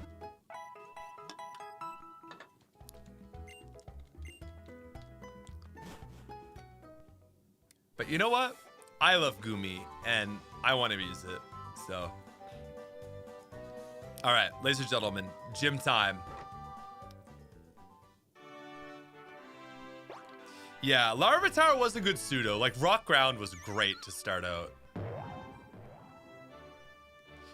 Speaker 1: you know what? I love Gumi and I want to use it, so. All right, ladies and gentlemen, gym time. Yeah, Larvitar was a good pseudo. Like, Rock Ground was great to start out.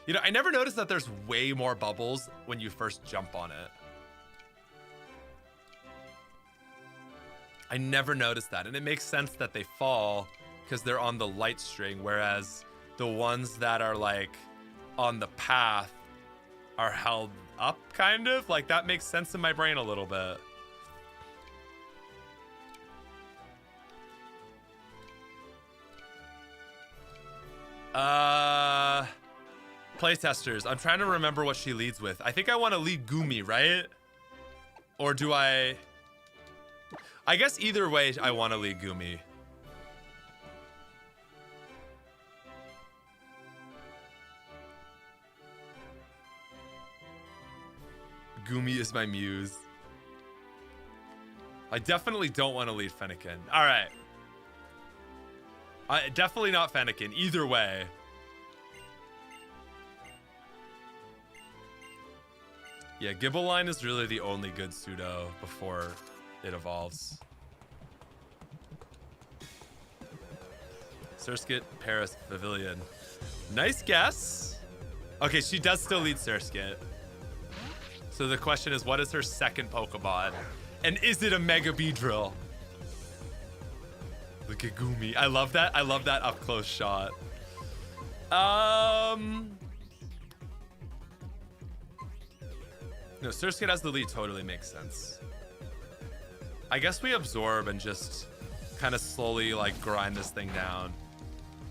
Speaker 1: You know, I never noticed that there's way more bubbles when you first jump on it. I never noticed that, and it makes sense that they fall because they're on the light string, whereas the ones that are like on the path are held up, kind of. Like, that makes sense in my brain a little bit. Playtesters, I'm trying to remember what she leads with. I think I want to lead Gumi, right? Or do I guess either way I want to lead Gumi. Gumi is my muse. I definitely don't want to lead Fennekin. All right. Definitely not Fennekin. Either way. Yeah, Gibbeline is really the only good pseudo before it evolves. Surskit, Paris, Pavilion. Nice guess. Okay, she does still lead Surskit. So the question is, what is her second Pokemon? And is it a Mega Beedrill? Look at Gumi. I love that. I love that up close shot. No, Surskit as the lead totally makes sense. I guess we absorb and just kind of slowly like grind this thing down.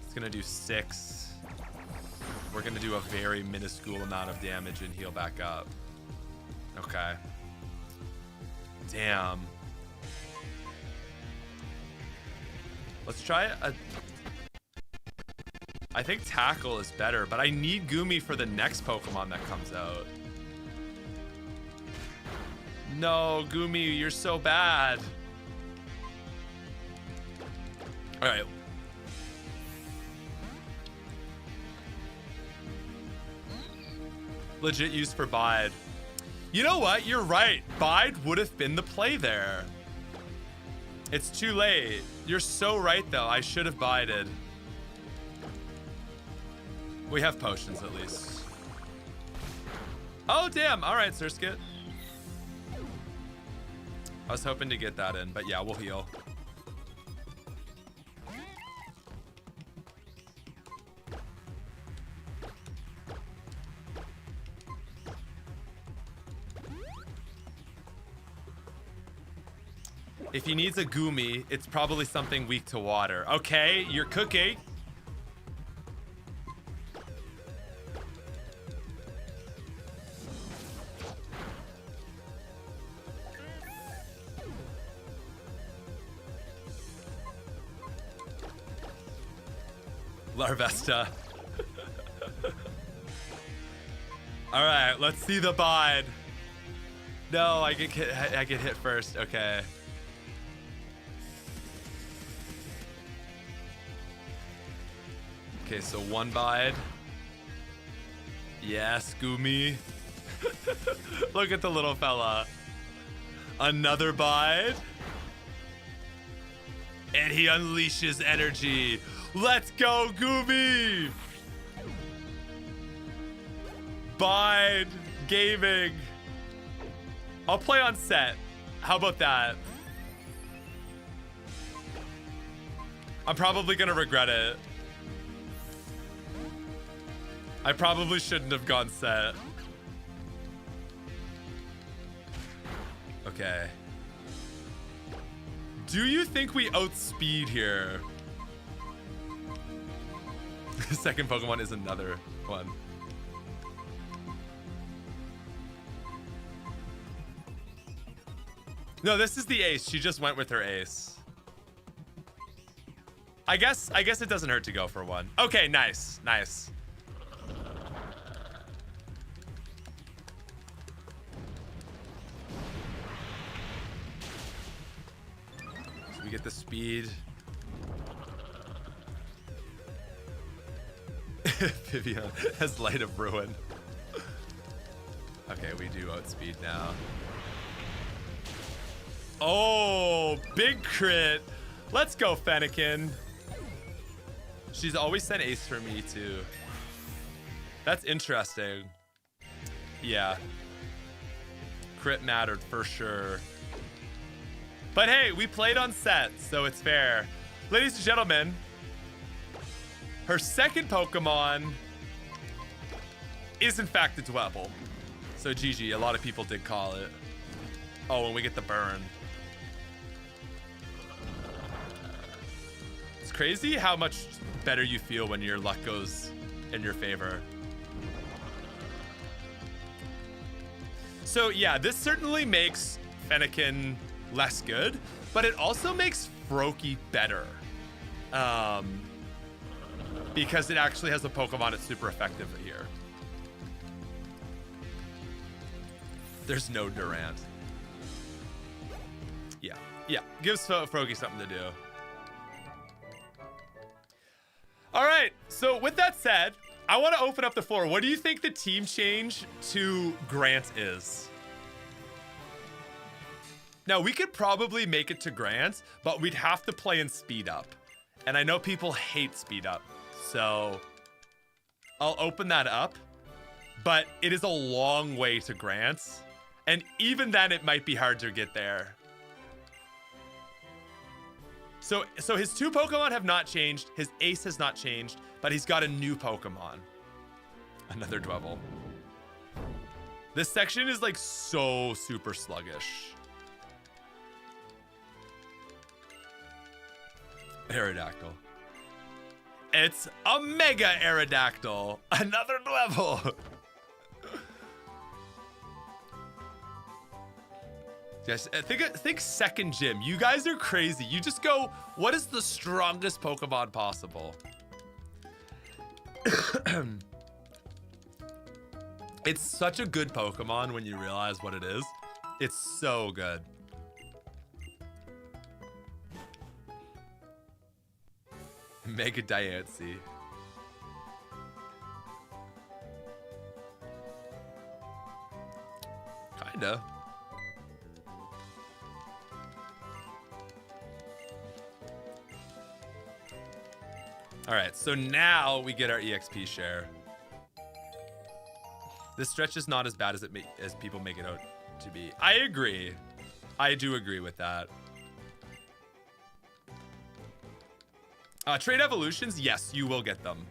Speaker 1: It's gonna do 6. We're gonna do a very minuscule amount of damage and heal back up. Okay. Damn. Let's try a... I think Tackle is better, but I need Gumi for the next Pokemon that comes out. No, Gumi, you're so bad. All right. Legit use for Bide. You know what? You're right. Bide would have been the play there. It's too late. You're so right, though. I should have bided. We have potions, at least. Oh, damn. All right, Surskit. I was hoping to get that in, but yeah, we'll heal. If he needs a Gumi, it's probably something weak to water. Okay, you're cooking. Larvesta. All right, let's see the bide. No, I get hit first. Okay. Okay, so one bide. Yes, Gumi. Look at the little fella. Another bide. And he unleashes energy. Let's go, Gumi! Bide gaming. I'll play on set. How about that? I'm probably gonna regret it. I probably shouldn't have gone set. Okay. Do you think we outspeed here? The second Pokemon is another one. No, this is the ace. She just went with her ace. I guess it doesn't hurt to go for one. Okay, nice. Nice. So we get the speed. Vivian has Light of Ruin. Okay, we do outspeed now. Oh, big crit. Let's go, Fennekin. She's always sent ace for me, too. That's interesting. Yeah. Crit mattered for sure. But hey, we played on set, so it's fair. Ladies and gentlemen, her second Pokemon is in fact a Dwebble. So GG, a lot of people did call it. Oh, and we get the burn. It's crazy how much better you feel when your luck goes in your favor. So yeah, this certainly makes Fennekin less good, but it also makes Froakie better. Because it actually has a Pokemon that's super effective here. There's no Durant. Yeah, gives Froakie something to do. All right, so with that said, I want to open up the floor. What do you think the team change to Grant is? Now, we could probably make it to Grant, but we'd have to play in speed up. And I know people hate speed up, so I'll open that up. But it is a long way to Grant, and even then it might be hard to get there. So his two Pokemon have not changed, his ace has not changed, but he's got a new Pokemon. Another Dwebble. This section is like so super sluggish. Aerodactyl. It's a Mega Aerodactyl. Another Dwebble. Yes, think second gym. You guys are crazy. You just go, what is the strongest Pokemon possible? It's such a good Pokemon when you realize what it is. It's so good. Mega Diancie. Kinda. All right, so now we get our EXP share. This stretch is not as bad as people make it out to be. I agree. I do agree with that. Trade evolutions, yes, you will get them.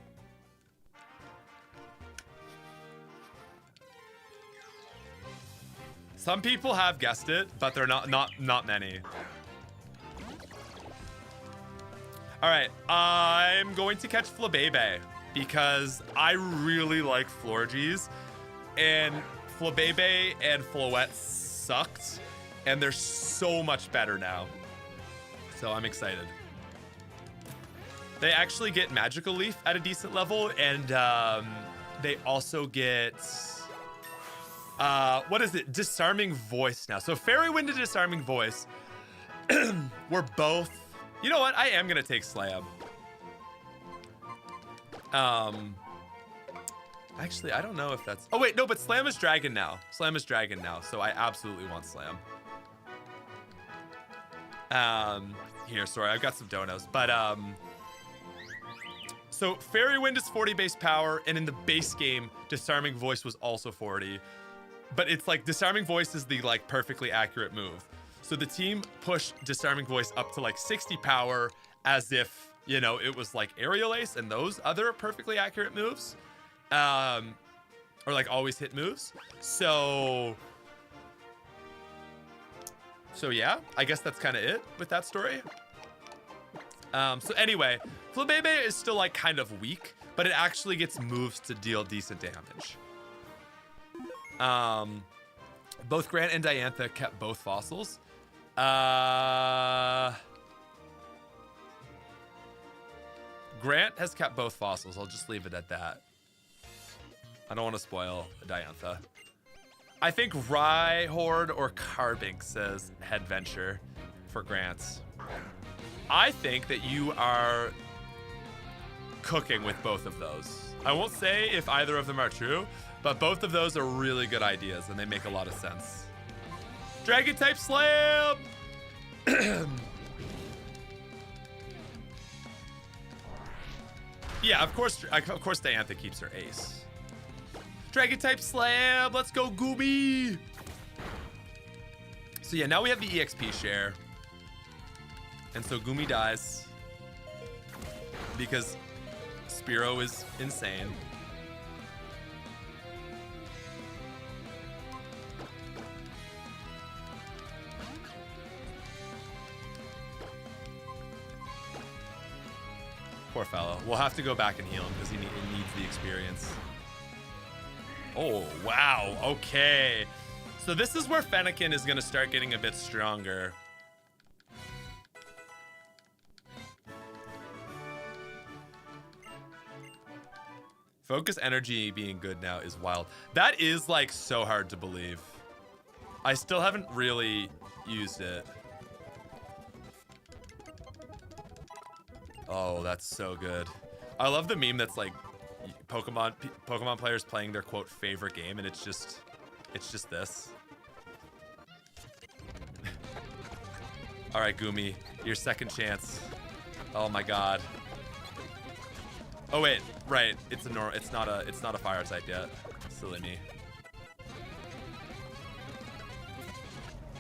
Speaker 1: Some people have guessed it, but they're not many. All right, I'm going to catch Flabébé because I really like Florges, and Flabébé and Floette sucked, and they're so much better now. So I'm excited. They actually get Magical Leaf at a decent level, and they also get what is it? Disarming Voice now. So Fairy Wind and Disarming Voice were both. You know what? I am gonna take Slam. Actually, I don't know if that's. Oh wait, no, but Slam is Dragon now. Slam is Dragon now, so I absolutely want Slam. Here, sorry, I've got some donos, but so Fairy Wind is 40 base power, and in the base game, Disarming Voice was also 40. But it's like Disarming Voice is the like perfectly accurate move. So the team pushed Disarming Voice up to like 60 power as if, you know, it was like Aerial Ace and those other perfectly accurate moves. Or like always hit moves. So yeah, I guess that's kind of it with that story. So anyway, Flabébé is still like kind of weak, but it actually gets moves to deal decent damage. Both Grant and Diantha kept both fossils. Grant has kept both fossils. I'll just leave it at that. I don't want to spoil Diantha. I think Rhyhorde or Carbink says Headventure for Grant. I think that you are cooking with both of those. I won't say if either of them are true, but both of those are really good ideas and they make a lot of sense. Dragon type Slam! Yeah, of course Diantha keeps her ace. Dragon type Slam, let's go Gooby! So yeah, now we have the EXP share. And so Goomy dies because Spearow is insane. Poor fellow. We'll have to go back and heal him because he needs the experience. Oh, wow. Okay. So this is where Fennekin is going to start getting a bit stronger. Focus energy being good now is wild. That is like so hard to believe. I still haven't really used it. Oh, that's so good. I love the meme that's like Pokemon players playing their quote favorite game, and it's just this. All right, Goomy, your second chance. Oh my God. Oh wait, right. It's not a fire type yet. Silly me.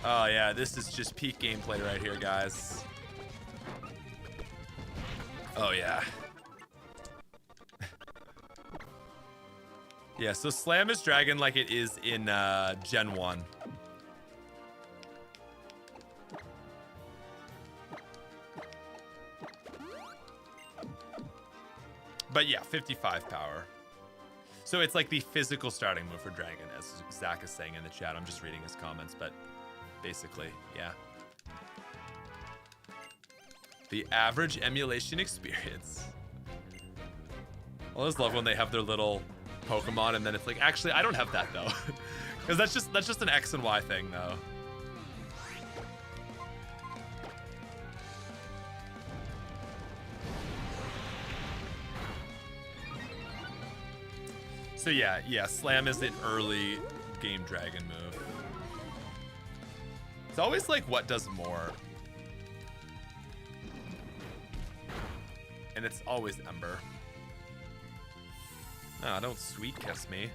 Speaker 1: Oh yeah, this is just peak gameplay right here, guys. Oh yeah. Yeah, so Slam is Dragon like it is in Gen 1. But yeah, 55 power. So it's like the physical starting move for Dragon, as Zach is saying in the chat. I'm just reading his comments, but basically. Yeah. The average emulation experience. I always love when they have their little Pokemon and then it's like, actually, I don't have that though. Because that's just an X and Y thing though. So yeah, Slam is an early Game Dragon move. It's always like what does more. And it's always Ember. No, don't sweet kiss me.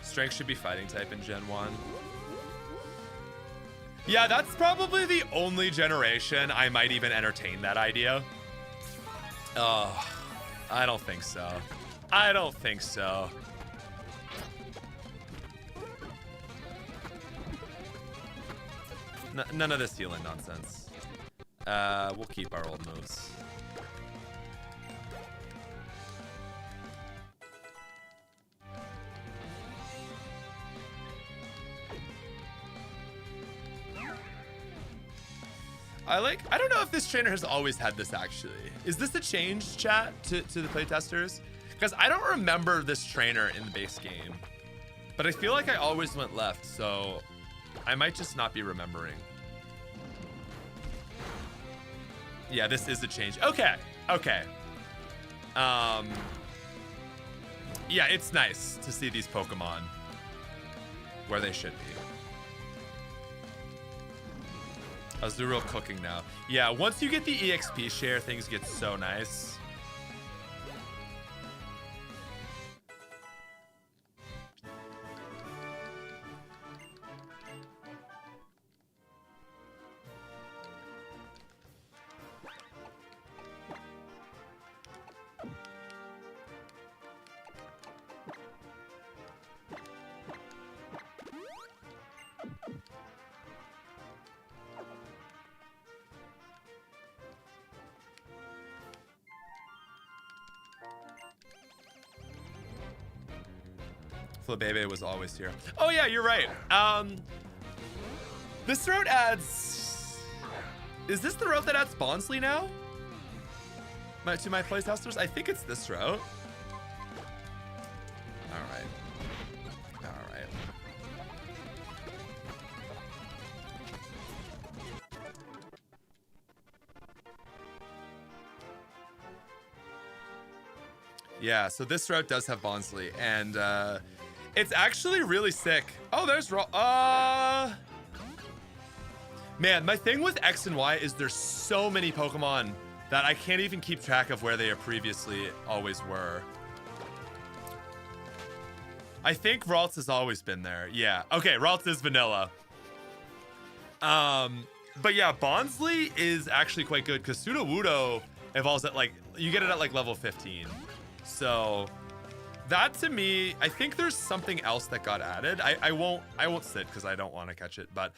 Speaker 1: Strength should be fighting type in Gen 1. Yeah, that's probably the only generation I might even entertain that idea. Oh, I don't think so. I don't think so. None of this healing nonsense. We'll keep our old moves. I don't know if this trainer has always had this actually. Is this a change, chat, to the playtesters? Because I don't remember this trainer in the base game. But I feel like I always went left, so I might just not be remembering. Yeah, this is a change. Okay, okay. Yeah, it's nice to see these Pokemon where they should be. Azurill cooking now. Yeah, once you get the EXP share, things get so nice. Flabebe was always here. Oh yeah, you're right. This route adds... Is this the route that adds Bonsly now? To my playtesters? I think it's this route. Alright. Alright. Yeah, so this route does have Bonsly, and it's actually really sick. Oh, there's man, my thing with X and Y is there's so many Pokemon that I can't even keep track of where they previously always were. I think Ralts has always been there. Yeah. Okay, Ralts is vanilla. But yeah, Bonsly is actually quite good because Sudowoodo evolves at like, you get it at like level 15. So that to me, I think there's something else that got added. I won't sit because I don't want to catch it, but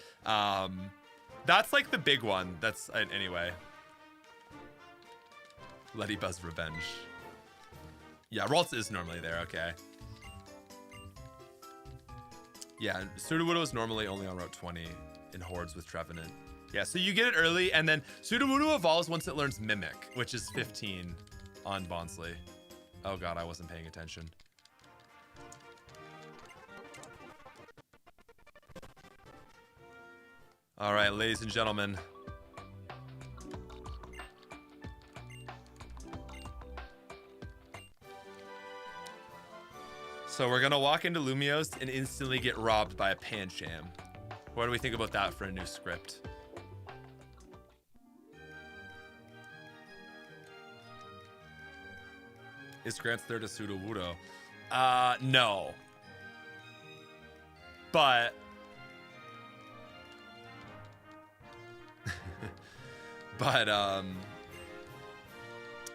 Speaker 1: that's like the big one. That's anyway. Ladybuzz Revenge. Yeah, Ralts is normally there. Okay. Yeah, Sudowoodo is normally only on Route 20 in Hordes with Trevenant. Yeah, so you get it early, and then Sudowoodo evolves once it learns Mimic, which is 15 on Bonsly. Oh god, I wasn't paying attention. All right, ladies and gentlemen. So we're gonna walk into Lumiose and instantly get robbed by a Pancham. What do we think about that for a new script? Is Grant's third to Sudowoodo? No. But...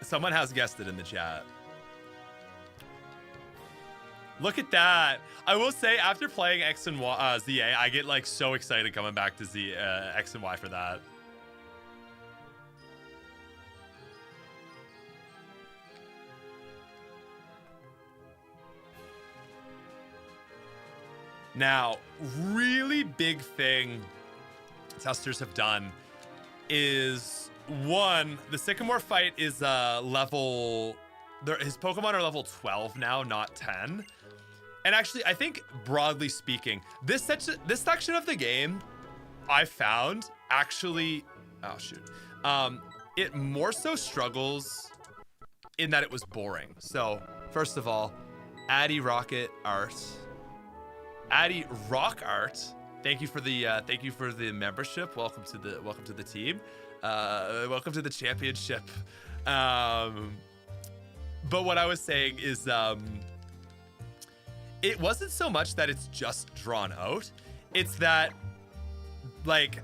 Speaker 1: someone has guessed it in the chat. Look at that. I will say, after playing X and Y, ZA, I get like so excited coming back to X and Y for that. Now, really big thing testers have done is, one, the Sycamore fight is level... His Pokemon are level 12 now, not 10. And actually, I think, broadly speaking, this section of the game, I found, actually... Oh, shoot. It more so struggles in that it was boring. So, first of all, Addy Rocket Art. Addy Rock Art, thank you for the membership. Welcome to the team. Welcome to the championship. But what I was saying is, it wasn't so much that it's just drawn out. It's that, like,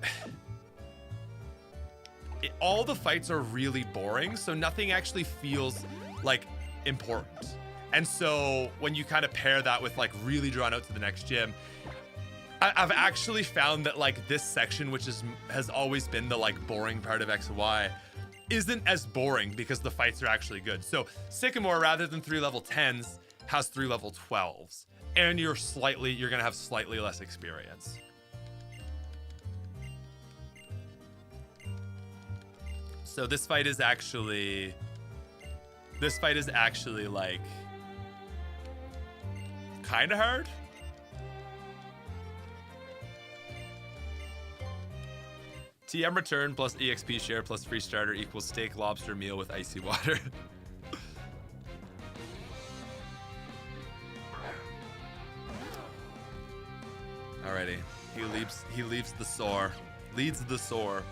Speaker 1: all the fights are really boring, so nothing actually feels, like, important. And so when you kind of pair that with, like, really drawn out to the next gym, I've actually found that, like, this section, which has always been the, like, boring part of X and Y, isn't as boring because the fights are actually good. So Sycamore, rather than 3 level 10s, has 3 level 12s, and you're gonna have slightly less experience. So this fight is actually like kind of hard. TM return plus EXP share plus free starter equals steak lobster meal with icy water. Alrighty, he leaves the sore, leads the sore.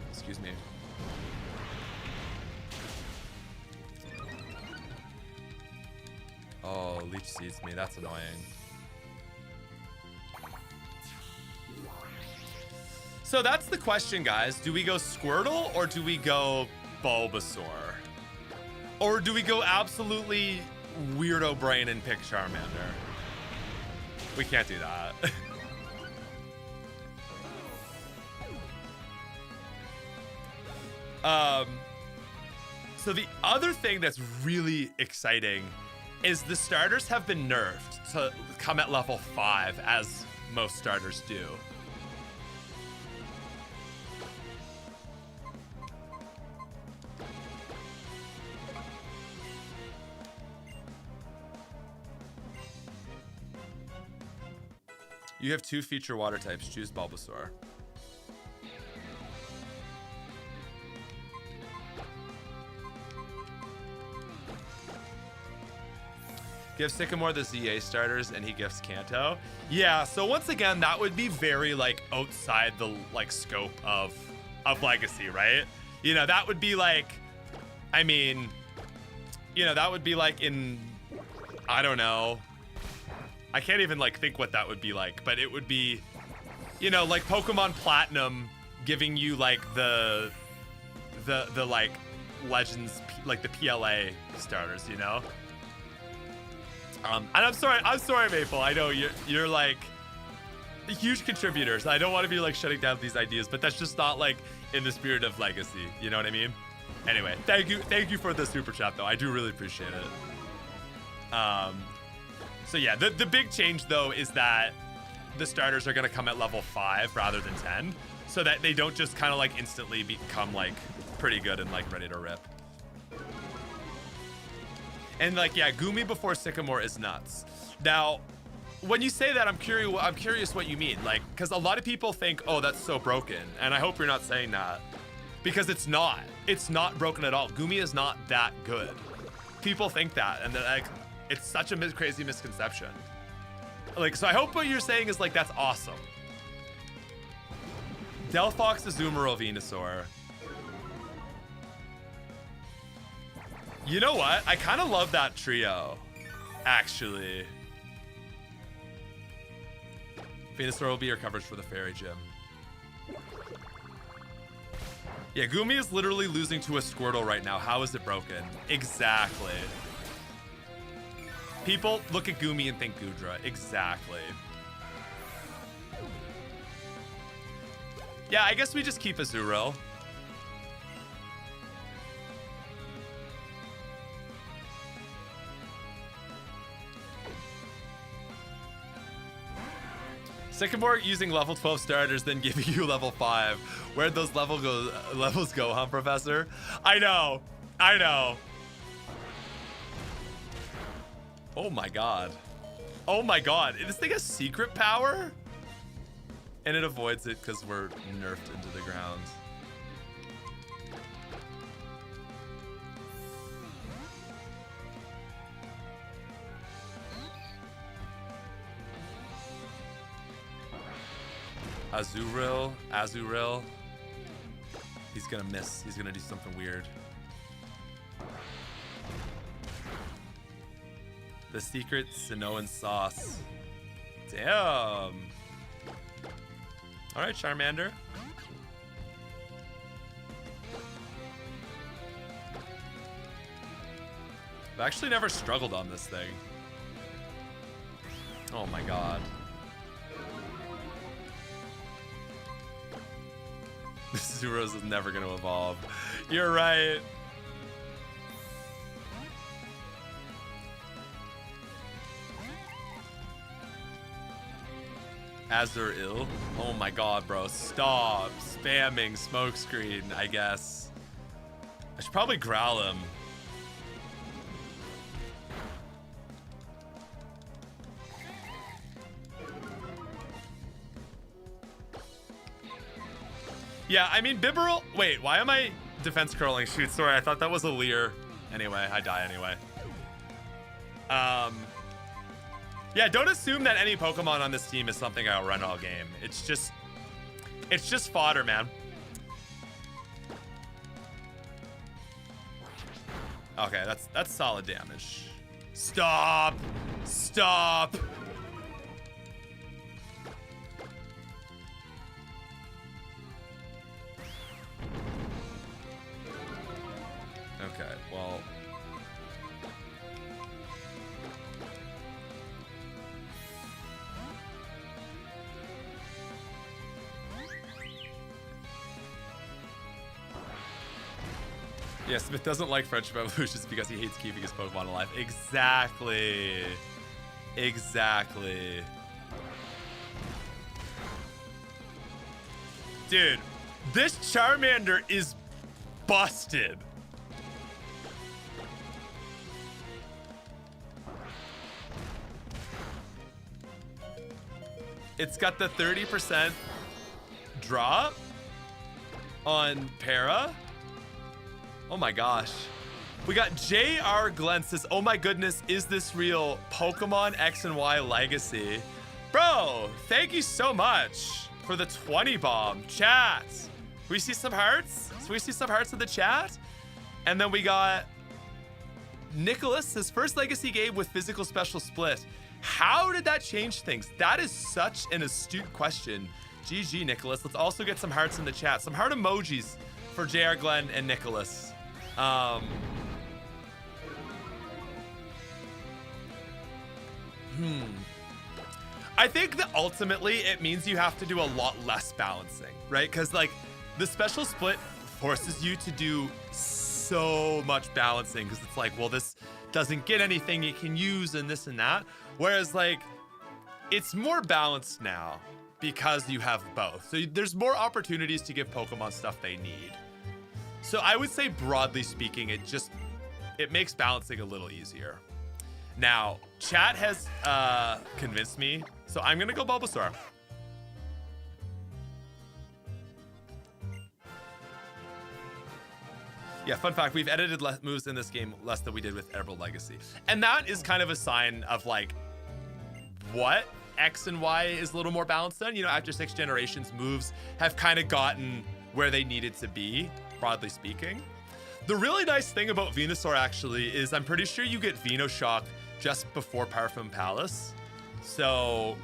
Speaker 1: Excuse me. Oh, Leech sees me. That's annoying. So that's the question, guys. Do we go Squirtle or do we go Bulbasaur? Or do we go absolutely weirdo brain and pick Charmander? We can't do that. So the other thing that's really exciting is the starters have been nerfed to come at level 5, as most starters do. You have 2 feature water types. Choose Bulbasaur. Give Sycamore the ZA starters and he gifts Kanto. Yeah, so once again, that would be very like outside the like scope of Legacy, right? You know, that would be like, I mean, you know, that would be like in, I don't know. I can't even like think what that would be like, but it would be, you know, like Pokemon Platinum giving you like the like Legends, like the PLA starters, you know? And I'm sorry, Maple. I know you're like huge contributors. I don't want to be like shutting down these ideas, but that's just not like in the spirit of Legacy. You know what I mean? Anyway, thank you for the super chat though. I do really appreciate it. So yeah, the big change though is that the starters are gonna come at level 5 rather than 10, so that they don't just kind of like instantly become like pretty good and like ready to rip. And like, yeah, Gumi before Sycamore is nuts. Now, when you say that, I'm curious what you mean. Like, because a lot of people think, oh, that's so broken. And I hope you're not saying that, because it's not. It's not broken at all. Gumi is not that good. People think that, and they're like, it's such a crazy misconception. Like, so I hope what you're saying is like, that's awesome. Delphox, Azumarill, Venusaur. You know what? I kind of love that trio, actually. Venusaur will be your coverage for the Fairy Gym. Yeah, Gumi is literally losing to a Squirtle right now. How is it broken? Exactly. People look at Gumi and think Goodra. Exactly. Yeah, I guess we just keep Azurill. Sycamore using level 12 starters, then giving you level 5. Where'd those levels go, huh, Professor? I know. I know. Oh my god. Oh my god. This thing has secret power? And it avoids it because we're nerfed into the ground. Azuril. He's gonna miss. He's gonna do something weird. The secret Sinoan sauce. Damn. All right, Charmander. I've actually never struggled on this thing. Oh my god. This Zuros is never going to evolve. You're right. Azuril. Oh my god, bro. Stop spamming smokescreen, I guess. I should probably growl him. Yeah, I mean, Bibarel... Wait, why am I defense curling? Shoot, sorry, I thought that was a Leer. Anyway, I die anyway. Yeah, don't assume that any Pokemon on this team is something I'll run all game. It's just fodder, man. Okay, that's solid damage. Stop! Stop! Okay, well... Yeah, Smith doesn't like friendship evolutions because he hates keeping his Pokemon alive. Exactly. Exactly. Dude, this Charmander is busted. It's got the 30% drop on Para. Oh my gosh. We got JR Glenn says, oh my goodness, is this real? Pokemon X and Y Legacy. Bro, thank you so much for the 20 bomb. Chat. We see some hearts? So we see some hearts in the chat? And then we got Nicholas, his first Legacy game with physical special split. How did that change things? That is such an astute question. GG, Nicholas. Let's also get some hearts in the chat. Some heart emojis for JR Glenn and Nicholas. I think that ultimately it means you have to do a lot less balancing, right? Because like the special split forces you to do so much balancing because it's like, well, this doesn't get anything it can use and this and that. Whereas like it's more balanced now because you have both. So there's more opportunities to give Pokemon stuff they need. So I would say broadly speaking, it makes balancing a little easier. Now, chat has convinced me, so I'm gonna go Bulbasaur. Yeah, fun fact, we've edited moves in this game less than we did with Emerald Legacy. And that is kind of a sign of like, what X and Y is a little more balanced on. You know, after 6 generations, moves have kind of gotten where they needed to be, broadly speaking. The really nice thing about Venusaur actually is I'm pretty sure you get Venoshock just before Parfum Palace. So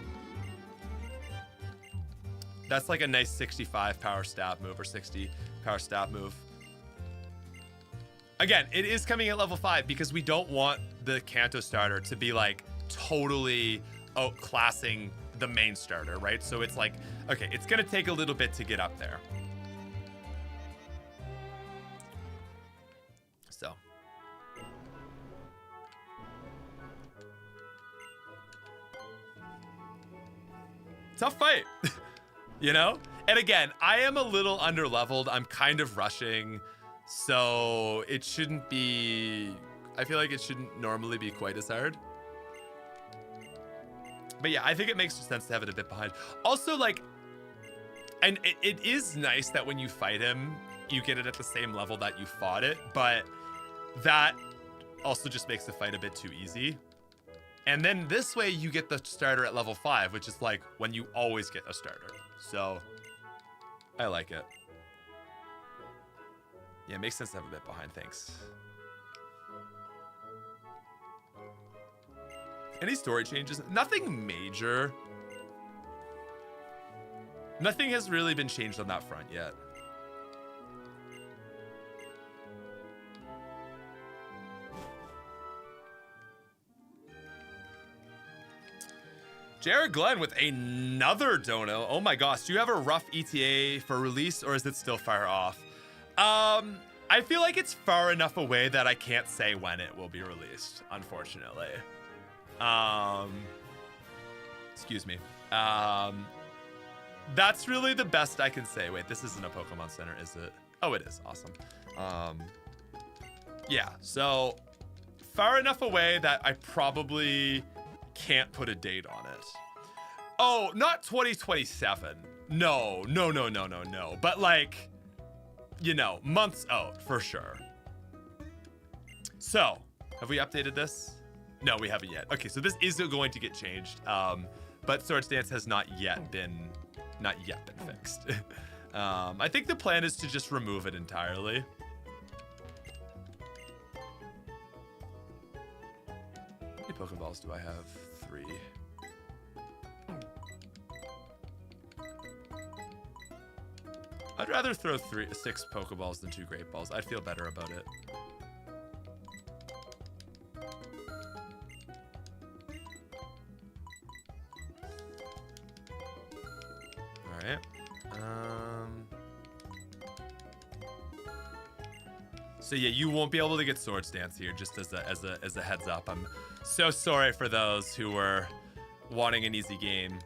Speaker 1: that's like a nice 65 power stab move or 60 power stab move. Again, it is coming at level 5 because we don't want the Kanto starter to be like totally outclassing the main starter, right? So it's like, okay, it's gonna take a little bit to get up there. So. tough fight, you know? And again, I am a little under-leveled. I'm kind of rushing, so it shouldn't be... I feel like it shouldn't normally be quite as hard. But yeah, I think it makes sense to have it a bit behind. Also, like, and it is nice that when you fight him, you get it at the same level that you fought it, but that also just makes the fight a bit too easy. And then this way you get the starter at level 5, which is like when you always get a starter. So I like it. Yeah, it makes sense to have a bit behind, thanks. Any story changes? Nothing major. Nothing has really been changed on that front yet. Jared Glenn with another dono. Oh my gosh, do you have a rough ETA for release, or is it still far off? I feel like it's far enough away that I can't say when it will be released, unfortunately. Excuse me. That's really the best I can say. Wait, this isn't a Pokemon Center, is it? Oh, it is. Awesome. Yeah, so far enough away that I probably can't put a date on it. Oh, not 2027. No. But like, you know, months out for sure. So, have we updated this? No, we haven't yet. Okay, so this is going to get changed. But Swords Dance has not yet been fixed. I think the plan is to just remove it entirely. How many Pokeballs do I have? 3. I'd rather throw 6 Pokeballs than 2 Great Balls. I'd feel better about it. Alright. So yeah, you won't be able to get Swords Dance here, just as a heads up. I'm so sorry for those who were wanting an easy game.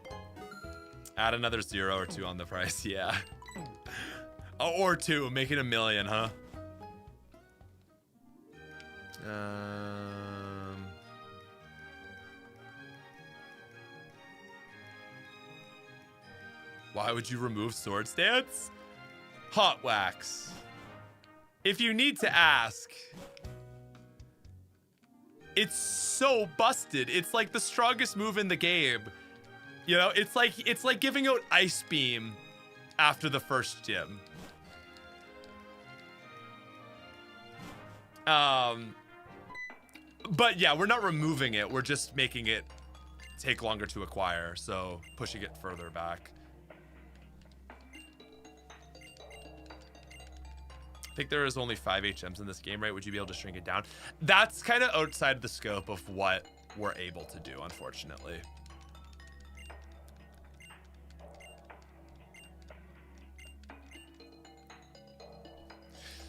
Speaker 1: Add another 0 or 2 on the price, yeah. Oh, or 2, make it $1 million, huh? Why would you remove Swords Dance? Hot Wax. If you need to ask, it's so busted. It's like the strongest move in the game. You know, it's like giving out Ice Beam after the first gym. But yeah, we're not removing it. We're just making it take longer to acquire, so pushing it further back. I think there is only 5 HMs in this game, right? Would you be able to shrink it down? That's kind of outside of the scope of what we're able to do, unfortunately.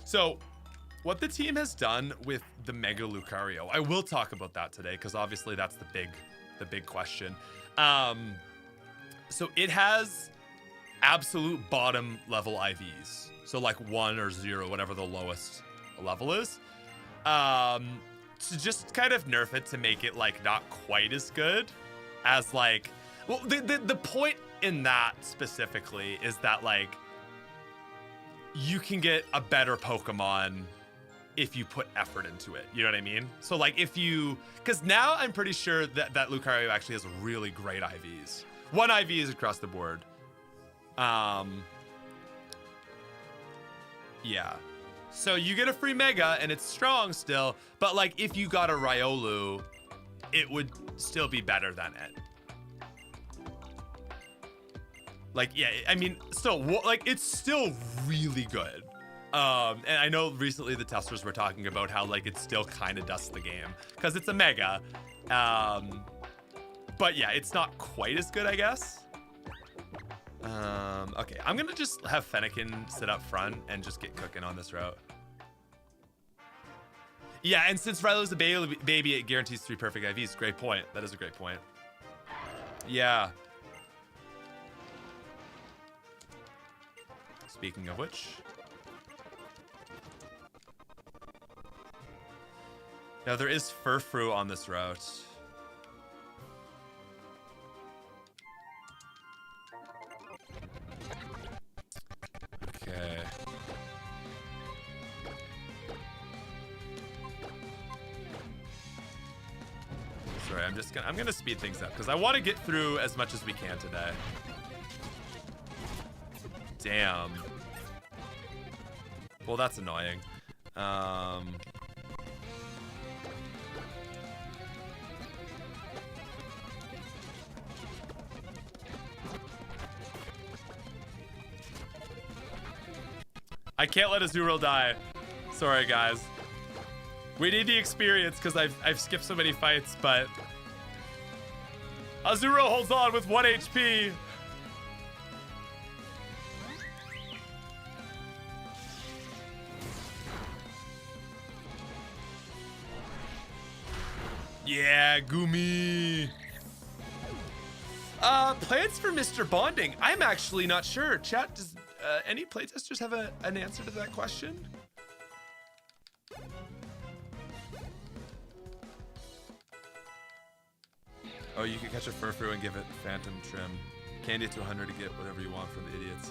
Speaker 1: So, what the team has done with the Mega Lucario, I will talk about that today, because obviously that's the big question. So it has absolute bottom level IVs. So like 1 or 0, whatever the lowest level is. To just kind of nerf it to make it like not quite as good as like, well, the point in that specifically is that like you can get a better Pokemon if you put effort into it. You know what I mean? So like if you, because now I'm pretty sure that Lucario actually has really great IVs. 1 IV is across the board. Yeah. So you get a free Mega and it's strong still, but like if you got a Riolu, it would still be better than it. Like, yeah, I mean, still, like, it's still really good. And I know recently the testers were talking about how like it still kind of dusts the game because it's a Mega. But yeah, it's not quite as good, I guess. Okay, I'm gonna just have Fennekin sit up front and just get cooking on this route. Yeah, and since Rilo's a baby, it guarantees 3 perfect IVs. Great point. That is a great point. Yeah. Speaking of which. Now there is Furfrou on this route. Okay. Sorry, I'm gonna speed things up because I want to get through as much as we can today. Damn. Well, that's annoying. I can't let Azurill die. Sorry, guys. We need the experience because I've skipped so many fights, but Azurill holds on with 1 HP. Yeah, Gumi. Plans for Mr. Bonding. I'm actually not sure. Chat, does any playtesters have an answer to that question? Oh, you can catch a Furfrou and give it Phantom Trim. Candy it to 100 to get whatever you want from the idiots.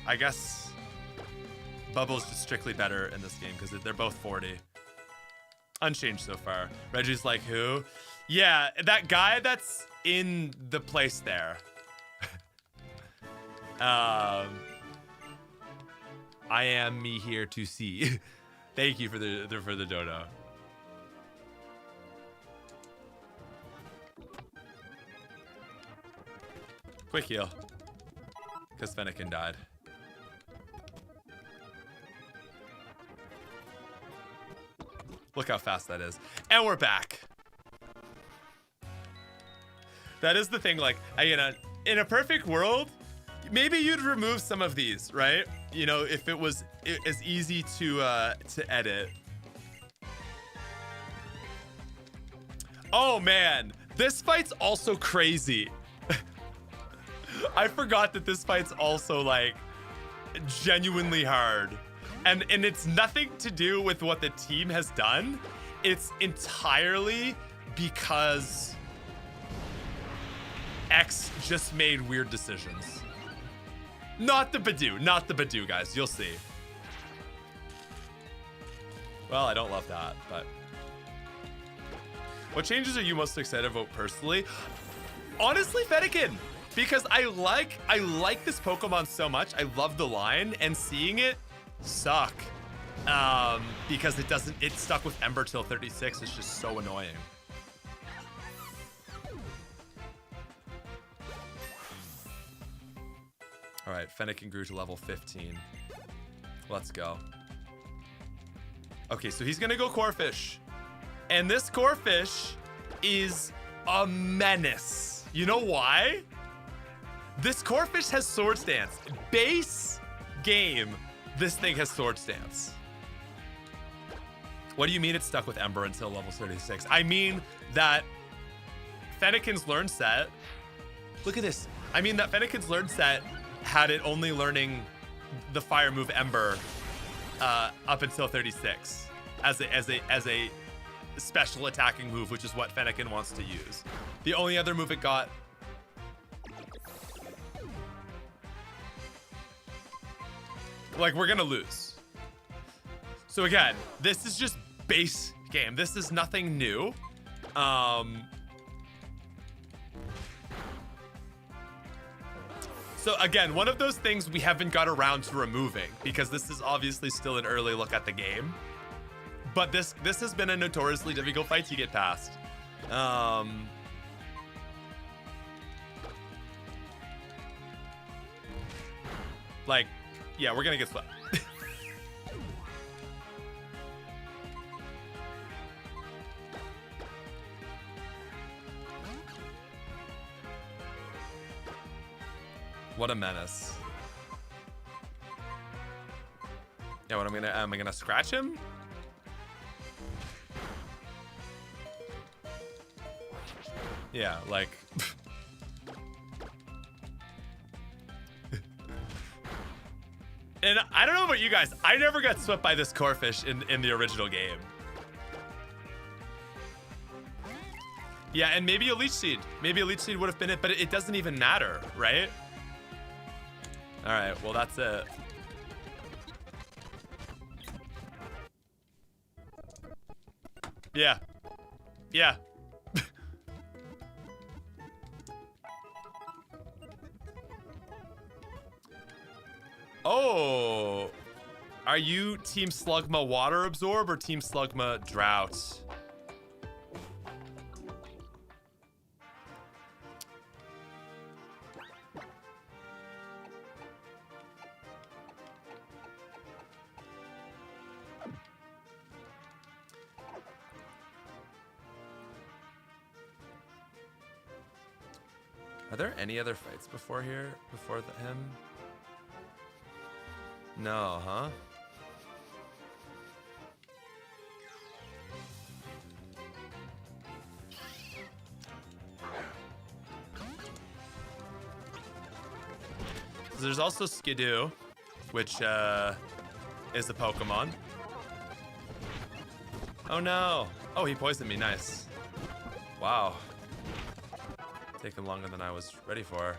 Speaker 1: I guess Bubble's just strictly better in this game because they're both 40. Unchanged so far. Reggie's like, who? Yeah, that guy that's in the place there. I am me here to see. Thank you for the dodo. Quick heal. Because Fennekin died. Look how fast that is. And we're back. That is the thing, like, in a perfect world, maybe you'd remove some of these, right? You know, if it was as easy to edit. Oh man, this fight's also crazy. I forgot that this fight's also like genuinely hard. And it's nothing to do with what the team has done. It's entirely because X just made weird decisions. Not the Badoo, guys. You'll see. Well, I don't love that, but what changes are you most excited about personally? Honestly, Fennekin, because I like this Pokemon so much. I love the line, and seeing it suck because it's stuck with Ember till 36 is just so annoying. All right, Fennekin grew to level 15. Let's go. Okay, so he's gonna go Corphish. And this Corphish is a menace. You know why? This Corphish has Sword Stance. Base game, this thing has Sword Stance. What do you mean it's stuck with Ember until level 36? I mean that Fennekin's learn set, look at this. I mean that Fennekin's learn set had it only learning the fire move Ember up until 36 as a special attacking move, which is what Fennekin wants to use. The only other move it got, like, we're gonna lose. So again, this is just base game. This is nothing new. So again, one of those things we haven't got around to removing because this is obviously still an early look at the game. But this has been a notoriously difficult fight to get past. Like, yeah, we're gonna get swept. What a menace. Yeah, what am I gonna scratch him? Yeah, like... And I don't know about you guys, I never got swept by this Corphish in the original game. Yeah, and maybe a Leech Seed. Maybe a Leech Seed would have been it, but it doesn't even matter, right? All right, well, that's it. Yeah. Yeah. Oh. Are you Team Slugma Water Absorb or Team Slugma Drought? Are there any other fights before here? Before him? No, huh? There's also Skidoo, which is a Pokemon. Oh no! Oh, he poisoned me. Nice. Wow. Taking longer than I was ready for.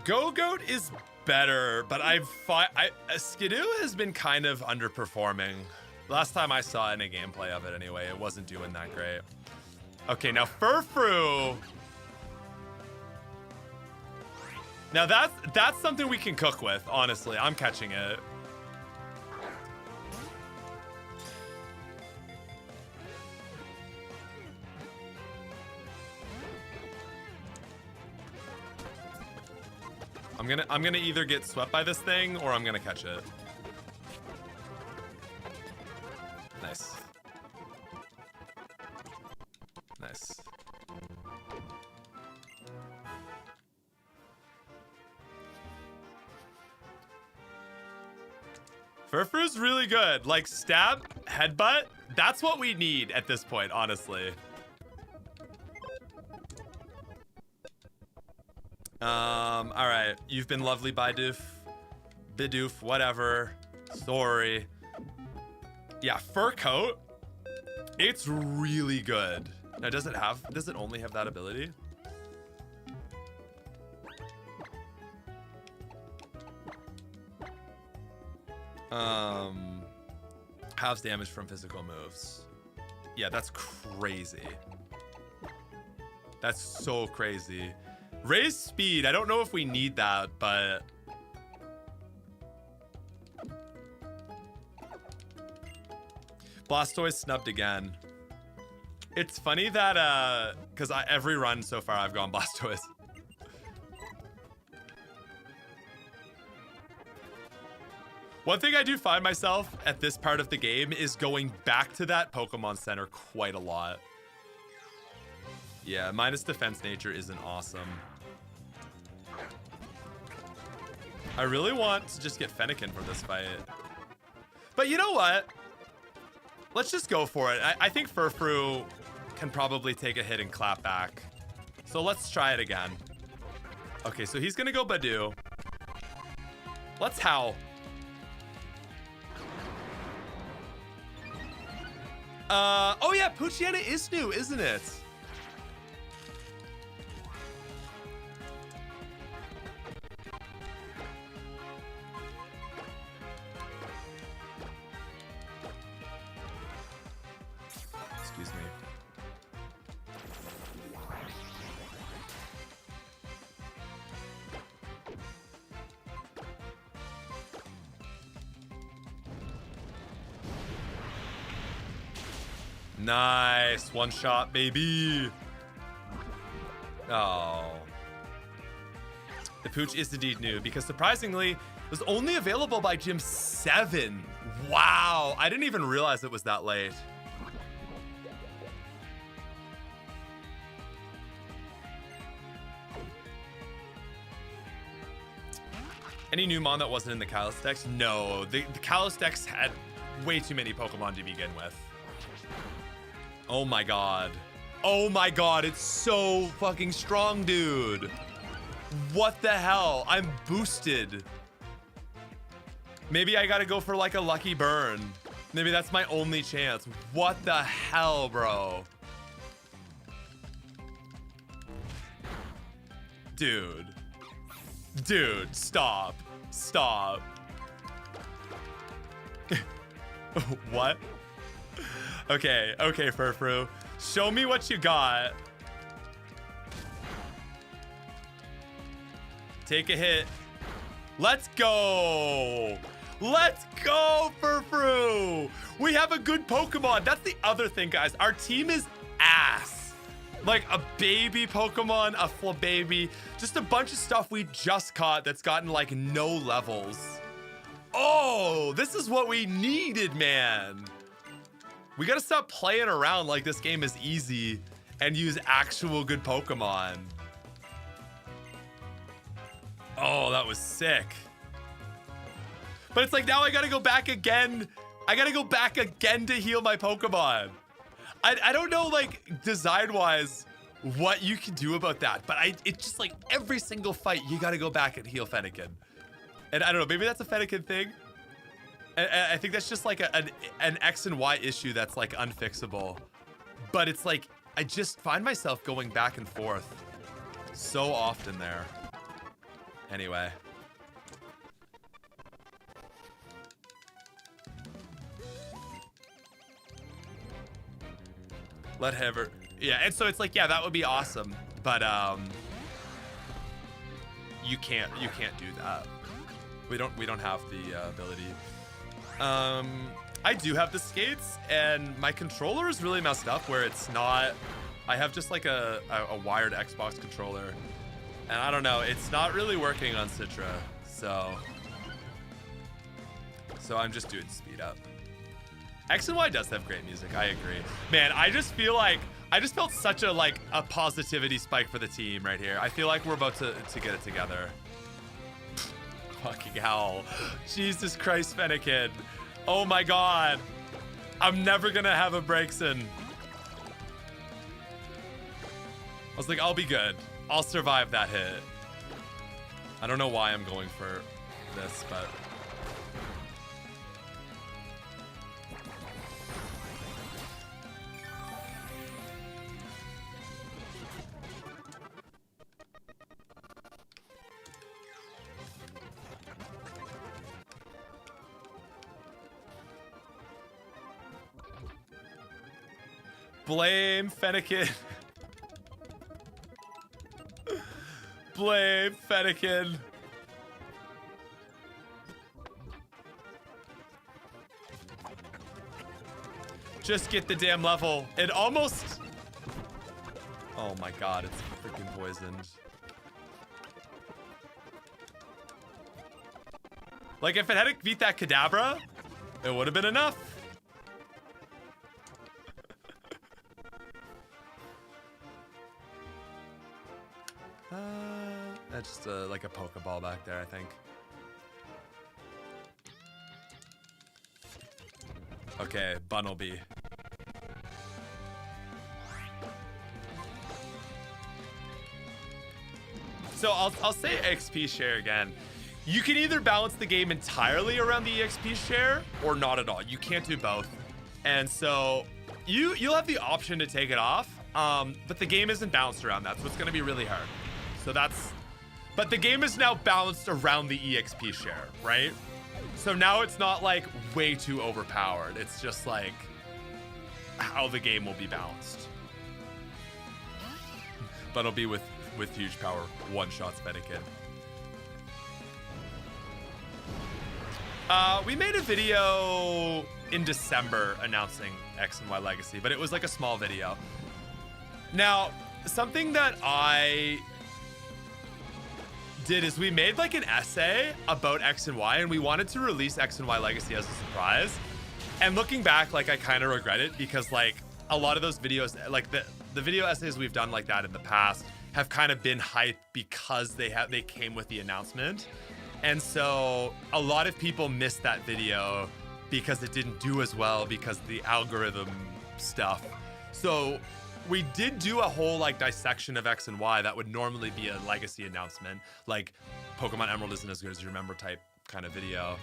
Speaker 1: Go-Goat is better, but Skidoo has been kind of underperforming. Last time I saw in a gameplay of it anyway, it wasn't doing that great. Okay, now Furfrou. Now that's something we can cook with, honestly. I'm catching it. I'm gonna either get swept by this thing or I'm gonna catch it. Nice. Nice. Furfru's really good. Like stab, headbutt, that's what we need at this point, honestly. All right. You've been lovely, Bidoof, whatever. Sorry. Yeah, Fur Coat. It's really good. Now, does it only have that ability? Halves damage from physical moves. Yeah, that's crazy. That's so crazy. Raise speed. I don't know if we need that, but Blastoise snubbed again. It's funny that because every run so far I've gone Blastoise. One thing I do find myself at this part of the game is going back to that Pokemon Center quite a lot. Yeah, minus defense nature isn't awesome. I really want to just get Fennekin for this fight. But you know what? Let's just go for it. I think Furfrou can probably take a hit and clap back. So let's try it again. Okay, so he's gonna go Badoo. Let's howl. Oh yeah, Poochyena is new, isn't it? Excuse me. Nice. One shot, baby. Oh. The Pooch is indeed new because surprisingly, it was only available by Gym 7. Wow. I didn't even realize it was that late. Any new mon that wasn't in the Kalos decks? No, the Kalos decks had way too many Pokemon to begin with. Oh my god. Oh my god, it's so fucking strong, dude. What the hell? I'm boosted. Maybe I gotta go for like a lucky burn. Maybe that's my only chance. What the hell, bro? Dude. Dude, stop. Stop. What? Okay, okay, Furfru. Show me what you got. Take a hit. Let's go. Let's go, Furfru. We have a good Pokemon. That's the other thing, guys. Our team is ass. Like a baby Pokemon, a Flababy, just a bunch of stuff we just caught that's gotten like no levels. Oh, this is what we needed, man. We gotta stop playing around like this game is easy and use actual good Pokemon. Oh, that was sick. But it's like now I gotta go back again. I gotta go back again to heal my Pokemon. I don't know, like, design-wise, what you can do about that. But it's just like every single fight, you gotta go back and heal Fennekin. And I don't know, maybe that's a Fennekin thing. I think that's just like an X and Y issue that's like unfixable. But it's like, I just find myself going back and forth so often there. Anyway. Let Hever, yeah, and so it's like, yeah, that would be awesome, but you can't do that. We don't have the ability. I do have the skates, and my controller is really messed up where it's not. I have just like a wired Xbox controller, and I don't know, it's not really working on Citra, so I'm just doing speed up. X and Y does have great music, I agree. Man, I just feel like, I just felt such a positivity spike for the team right here. I feel like we're about to get it together. Fucking hell. Jesus Christ, Fennekin. Oh my god. I'm never gonna have a Braixen. I was like, I'll be good. I'll survive that hit. I don't know why I'm going for this, but... Blame Fennekin. Blame Fennekin. Just get the damn level. It almost... Oh my god, it's freaking poisoned. Like, if it had beat that Kadabra, it would have been enough. That's just like a Pokeball back there, I think. Okay, Bunnelby. So I'll say XP share again. You can either balance the game entirely around the EXP share or not at all. You can't do both. And so you'll have the option to take it off, but the game isn't balanced around that, so it's gonna be really hard. So but the game is now balanced around the EXP share, right? So now it's not like way too overpowered. It's just like how the game will be balanced. But it'll be with huge power, one-shots Fennekin. We made a video in December announcing X and Y Legacy, but it was like a small video. Now, something that I did is we made like an essay about X and Y, and we wanted to release X and Y Legacy as a surprise. And looking back, like, I kind of regret it because like a lot of those videos, like the video essays we've done like that in the past have kind of been hype because they came with the announcement. And so a lot of people missed that video because it didn't do as well because the algorithm stuff. So we did do a whole like dissection of X and Y that would normally be a legacy announcement, like Pokemon Emerald isn't as good as you remember type kind of video.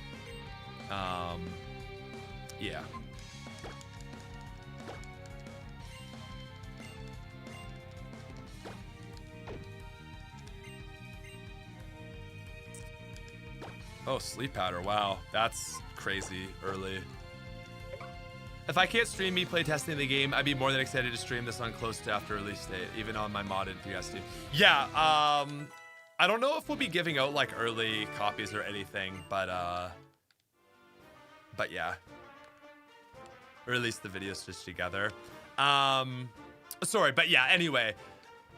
Speaker 1: Yeah. Oh, sleep powder. Wow, that's crazy early. If I can't stream me play testing the game, I'd be more than excited to stream this on close to after release date, even on my modded 3S team. Yeah, I don't know if we'll be giving out like early copies or anything, but yeah. Or at least the video stitched together. Sorry, but yeah, anyway.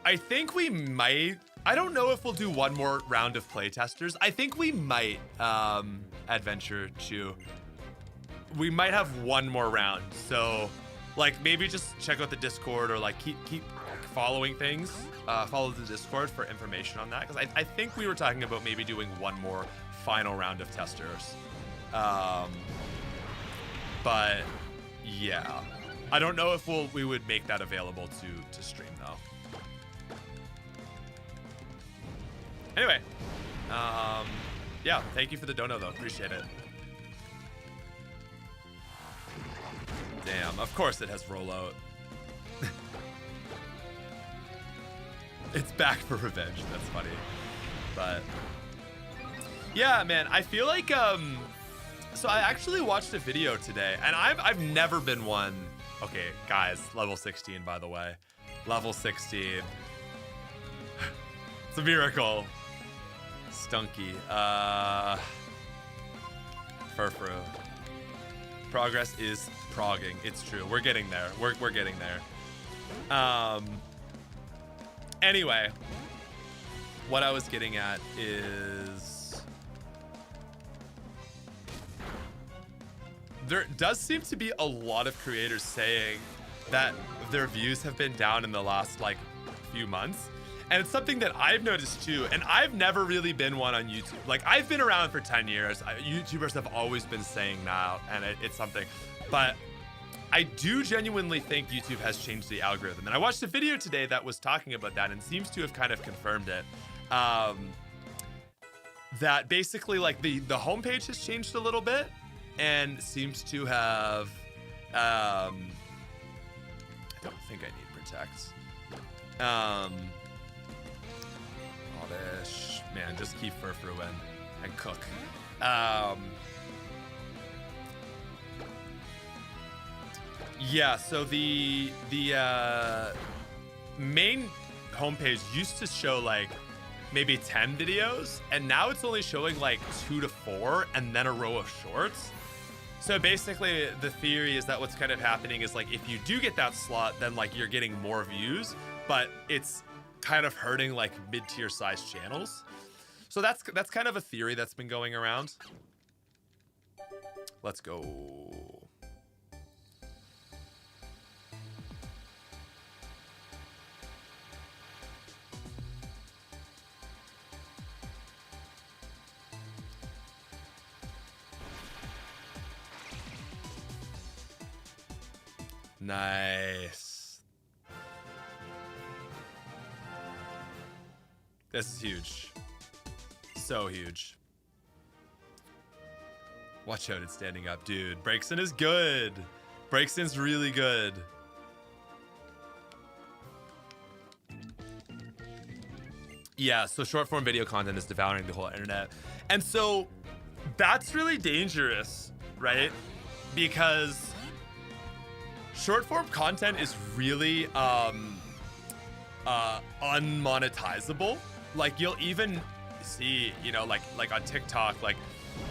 Speaker 1: I think we might, I don't know if we'll do one more round of playtesters. I think we might, Adventure Chew. We might have one more round. So like maybe just check out the Discord or like keep following things. Follow the Discord for information on that. Cause I think we were talking about maybe doing one more final round of testers. But yeah, I don't know if we would make that available to stream though. Anyway, yeah, thank you for the dono though, appreciate it. Damn, of course it has rollout. It's back for revenge, that's funny. But yeah, man, I feel like, so I actually watched a video today and I've never been one. Okay, guys, level 16, by the way. Level 16. It's a miracle. Stunky. Furfru. Progress is progging. It's true. We're getting there. We're getting there. Anyway, what I was getting at is there does seem to be a lot of creators saying that their views have been down in the last like few months. And it's something that I've noticed too. And I've never really been one on YouTube. Like I've been around for 10 years. YouTubers have always been saying that, and it's something. But I do genuinely think YouTube has changed the algorithm. And I watched a video today that was talking about that and seems to have kind of confirmed it. That basically like the homepage has changed a little bit and seems to have, I don't think I need protect. Oddish. Man, just keep Furfru in and cook. Yeah, so the main homepage used to show like maybe 10 videos, and now it's only showing like 2 to 4 and then a row of shorts. So basically the theory is that what's kind of happening is like if you do get that slot, then like you're getting more views, but it's kind of hurting like mid-tier size channels. So that's kind of a theory that's been going around. Let's go. Nice. This is huge. So huge. Watch out, it's standing up. Dude, Breakson is good. Breakson's really good. Yeah, so short form video content is devouring the whole internet. And so that's really dangerous, right? Because short form content is really unmonetizable. Like you'll even see, you know, like on TikTok, like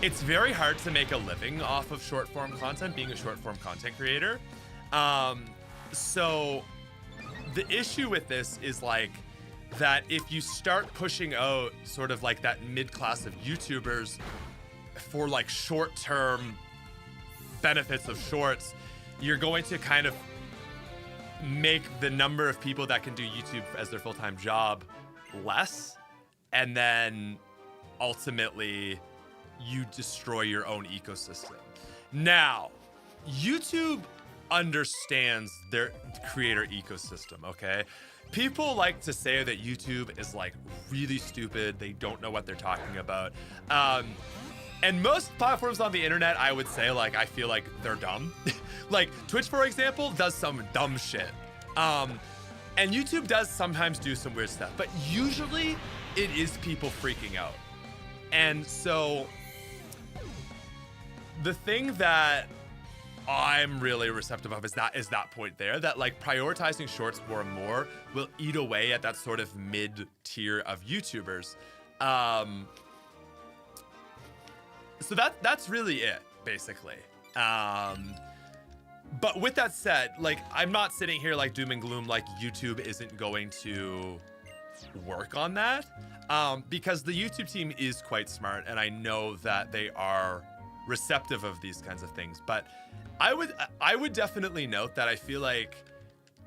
Speaker 1: it's very hard to make a living off of short form content, being a short form content creator. So the issue with this is like that if you start pushing out sort of like that mid-class of YouTubers for like short-term benefits of shorts, you're going to kind of make the number of people that can do YouTube as their full-time job less. And then ultimately you destroy your own ecosystem. Now, YouTube understands their creator ecosystem, okay? People like to say that YouTube is like really stupid. They don't know what they're talking about. And most platforms on the internet, I would say, like, I feel like they're dumb. Like Twitch, for example, does some dumb shit. And YouTube does sometimes do some weird stuff, but usually it is people freaking out. And so the thing that I'm really receptive of is that point there, that like prioritizing shorts more and more will eat away at that sort of mid tier of YouTubers. So that's really it, basically. But with that said, like, I'm not sitting here like doom and gloom, like YouTube isn't going to work on that, because the YouTube team is quite smart, and I know that they are receptive of these kinds of things. But I would definitely note that I feel like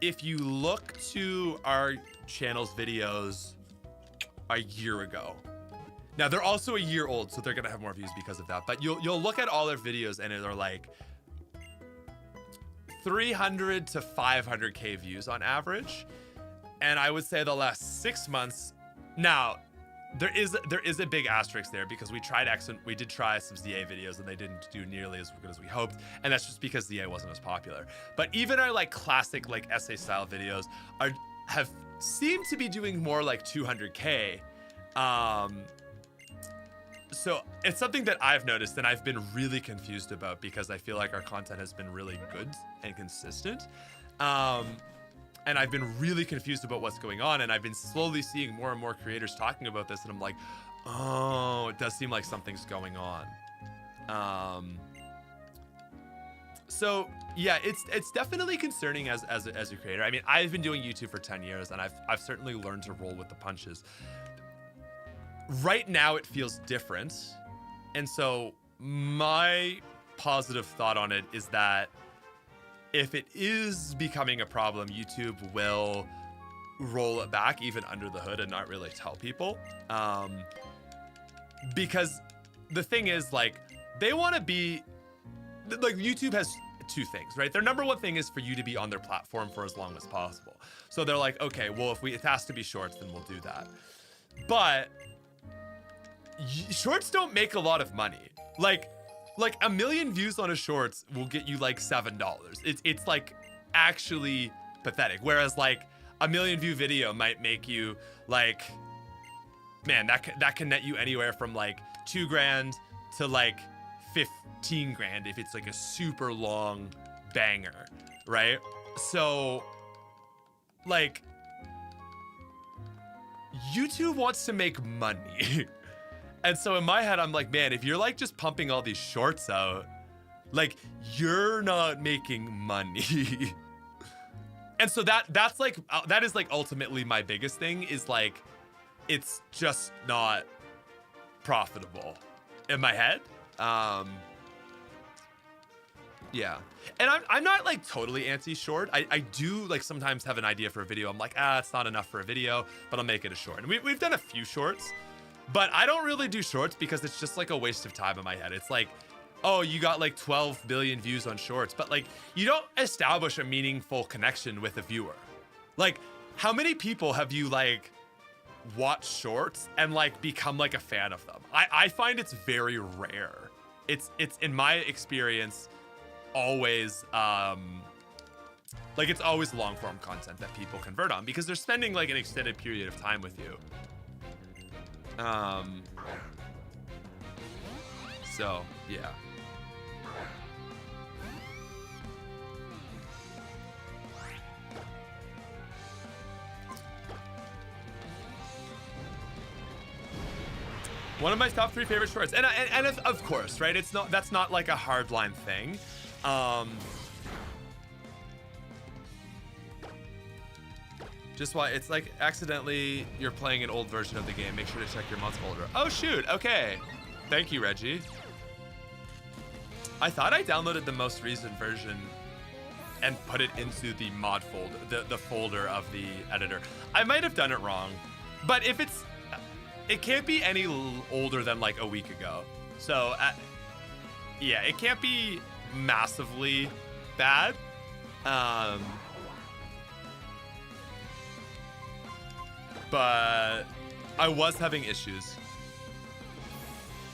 Speaker 1: if you look to our channel's videos a year ago, now they're also a year old, so they're gonna have more views because of that, but you'll look at all their videos and they're like 300 to 500k views on average. And I would say the last 6 months, now there is a big asterisk there, because we did try some ZA videos and they didn't do nearly as good as we hoped, and that's just because ZA wasn't as popular. But even our like classic like essay style videos have seemed to be doing more like 200k. So it's something that I've noticed and I've been really confused about, because I feel like our content has been really good and consistent. And I've been really confused about what's going on, and I've been slowly seeing more and more creators talking about this, and I'm like, oh, it does seem like something's going on. So yeah, it's definitely concerning as a creator. I mean, I've been doing YouTube for 10 years, and I've certainly learned to roll with the punches. Right now it feels different, and so my positive thought on it is that if it is becoming a problem, YouTube will roll it back even under the hood and not really tell people, because the thing is, like, they want to be like, YouTube has two things, right? Their number one thing is for you to be on their platform for as long as possible. So they're like, okay, well, if it has to be shorts, then we'll do that. But shorts don't make a lot of money. Like 1 million views on a shorts will get you like $7. It's like actually pathetic. Whereas like a 1 million view video might make you like, man, that can net you anywhere from like $2,000 to like 15 grand if it's like a super long banger, right? So like, YouTube wants to make money. And so in my head, I'm like, man, if you're like just pumping all these shorts out, like, you're not making money. And so that's like, that is like ultimately my biggest thing, is like, it's just not profitable in my head. Yeah. And I'm not like totally anti-short. I do like sometimes have an idea for a video. I'm like, it's not enough for a video, but I'll make it a short. And we've done a few shorts, but I don't really do shorts because it's just like a waste of time in my head. It's like, oh, you got like 12 billion views on shorts, but like, you don't establish a meaningful connection with a viewer. Like, how many people have you like watched shorts and like become like a fan of them? I find it's very rare. It's in my experience always like, it's always long form content that people convert on because they're spending like an extended period of time with you. So yeah. One of my top 3 favorite shorts, and of course, right? It's not, that's not like a hardline thing. Just why it's like accidentally you're playing an old version of the game. Make sure to check your mods folder. Oh shoot, okay. Thank you, Reggie. I thought I downloaded the most recent version and put it into the mod folder, the folder of the editor. I might have done it wrong, but if it's, it can't be any older than like a week ago. So yeah, it can't be massively bad. But I was having issues.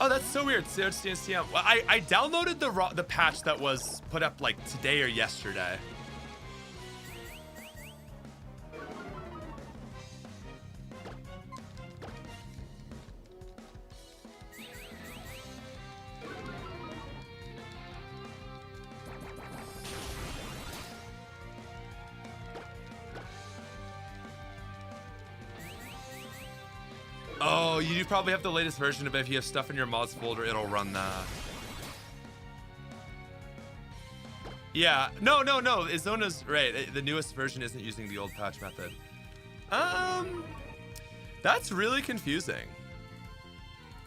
Speaker 1: Oh, that's so weird. CM. Well, I downloaded the patch that was put up like today or yesterday. Oh, you do probably have the latest version of it. If you have stuff in your mods folder, it'll run that. Yeah, no. Izona's right. The newest version isn't using the old patch method. That's really confusing.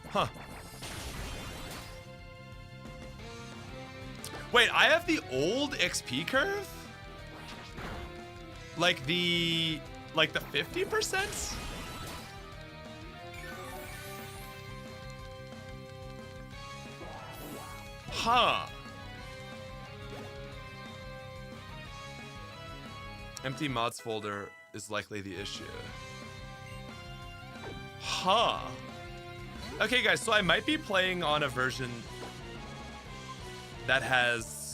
Speaker 1: Huh. Wait, I have the old XP curve? Like the 50%? Huh. Empty mods folder is likely the issue. Huh. Okay, guys, so I might be playing on a version that has...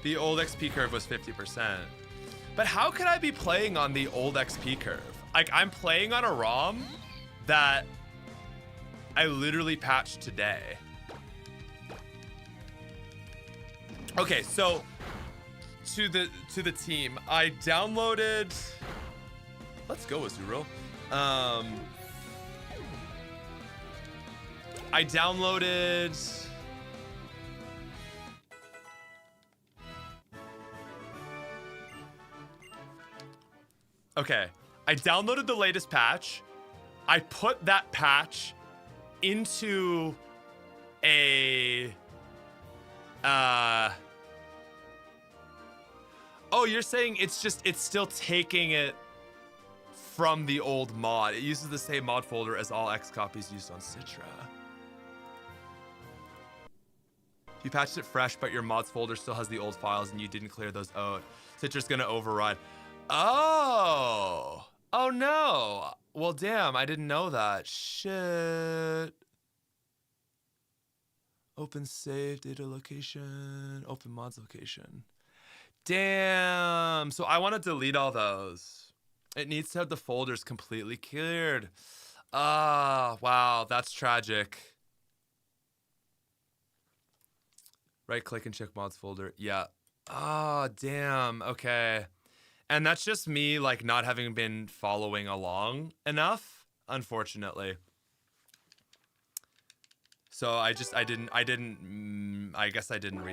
Speaker 1: The old XP curve was 50%. But how could I be playing on the old XP curve? Like, I'm playing on a ROM that I literally patched today. Okay, so to the team, I downloaded... Let's go, Azuro. I downloaded... Okay, I downloaded the latest patch. I put that patch into a... Oh, you're saying it's still taking it from the old mod. It uses the same mod folder as all X copies used on Citra. You patched it fresh, but your mods folder still has the old files and you didn't clear those out. Citra's gonna override. Oh no. Well, damn, I didn't know that. Shit. Open save data location, open mods location. Damn. So I want to delete all those. It needs to have the folders completely cleared. Ah, wow, that's tragic. Right click and check mods folder. Yeah. Oh, damn. Okay. And that's just me like not having been following along enough, unfortunately. So I guess I didn't read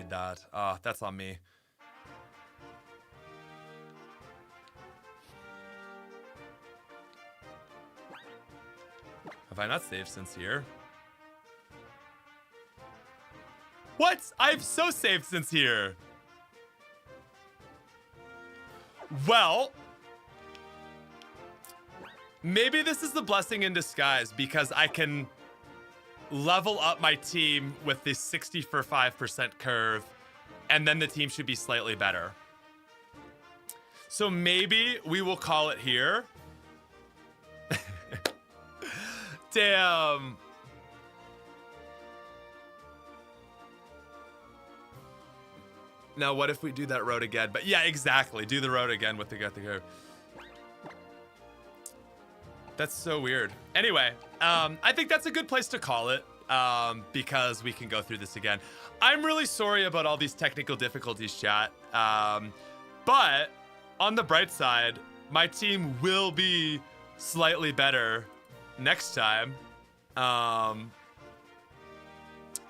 Speaker 1: that. That's on me. Have I not saved since here? What? I've so saved since here. Well, maybe this is the blessing in disguise because I can level up my team with this 65% curve and then the team should be slightly better. So maybe we will call it here. Damn. Now, what if we do that road again? But yeah, exactly. Do the road again with the gut the curve. That's so weird. Anyway, I think that's a good place to call it because we can go through this again. I'm really sorry about all these technical difficulties, chat. But on the bright side, my team will be slightly better next time.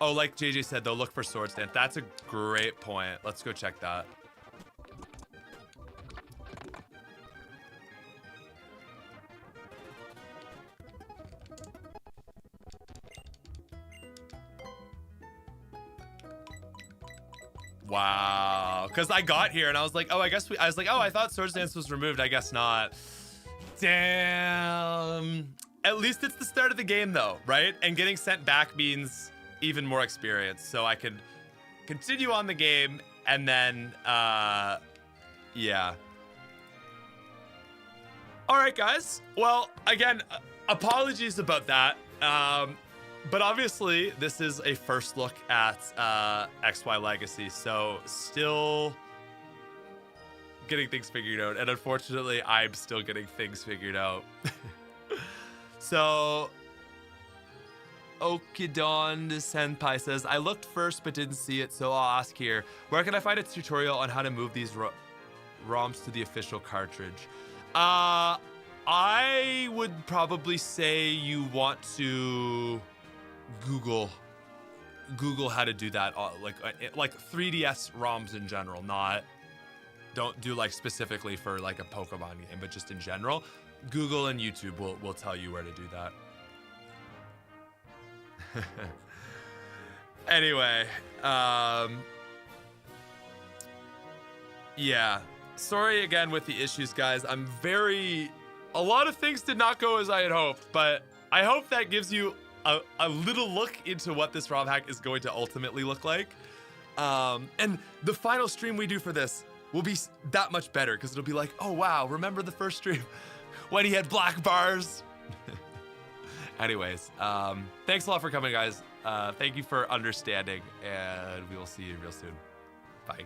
Speaker 1: Oh, like JJ said, though, look for sword stance. That's a great point. Let's go check that. Wow. Because I got here and I was like, oh, I was like, oh, I thought sword stance was removed. I guess not. Damn. At least it's the start of the game, though, right? And getting sent back means even more experience. So I can continue on the game and then, yeah. All right, guys. Well, again, apologies about that. But obviously, this is a first look at XY Legacy, so still getting things figured out. And unfortunately, I'm still getting things figured out. So, Okidon Senpai says, I looked first but didn't see it, so I'll ask here. Where can I find a tutorial on how to move these ROMs to the official cartridge? I would probably say you want to Google how to do that, like 3DS ROMs in general. Don't do like specifically for like a Pokemon game, but just in general. Google and YouTube will tell you where to do that. Anyway, yeah. Sorry again with the issues, guys. A lot of things did not go as I had hoped, but I hope that gives you a little look into what this ROM hack is going to ultimately look like. And the final stream we do for this will be that much better because it'll be like, oh wow, remember the first stream when he had black bars? Anyways, thanks a lot for coming, guys. Thank you for understanding, and we will see you real soon. Bye.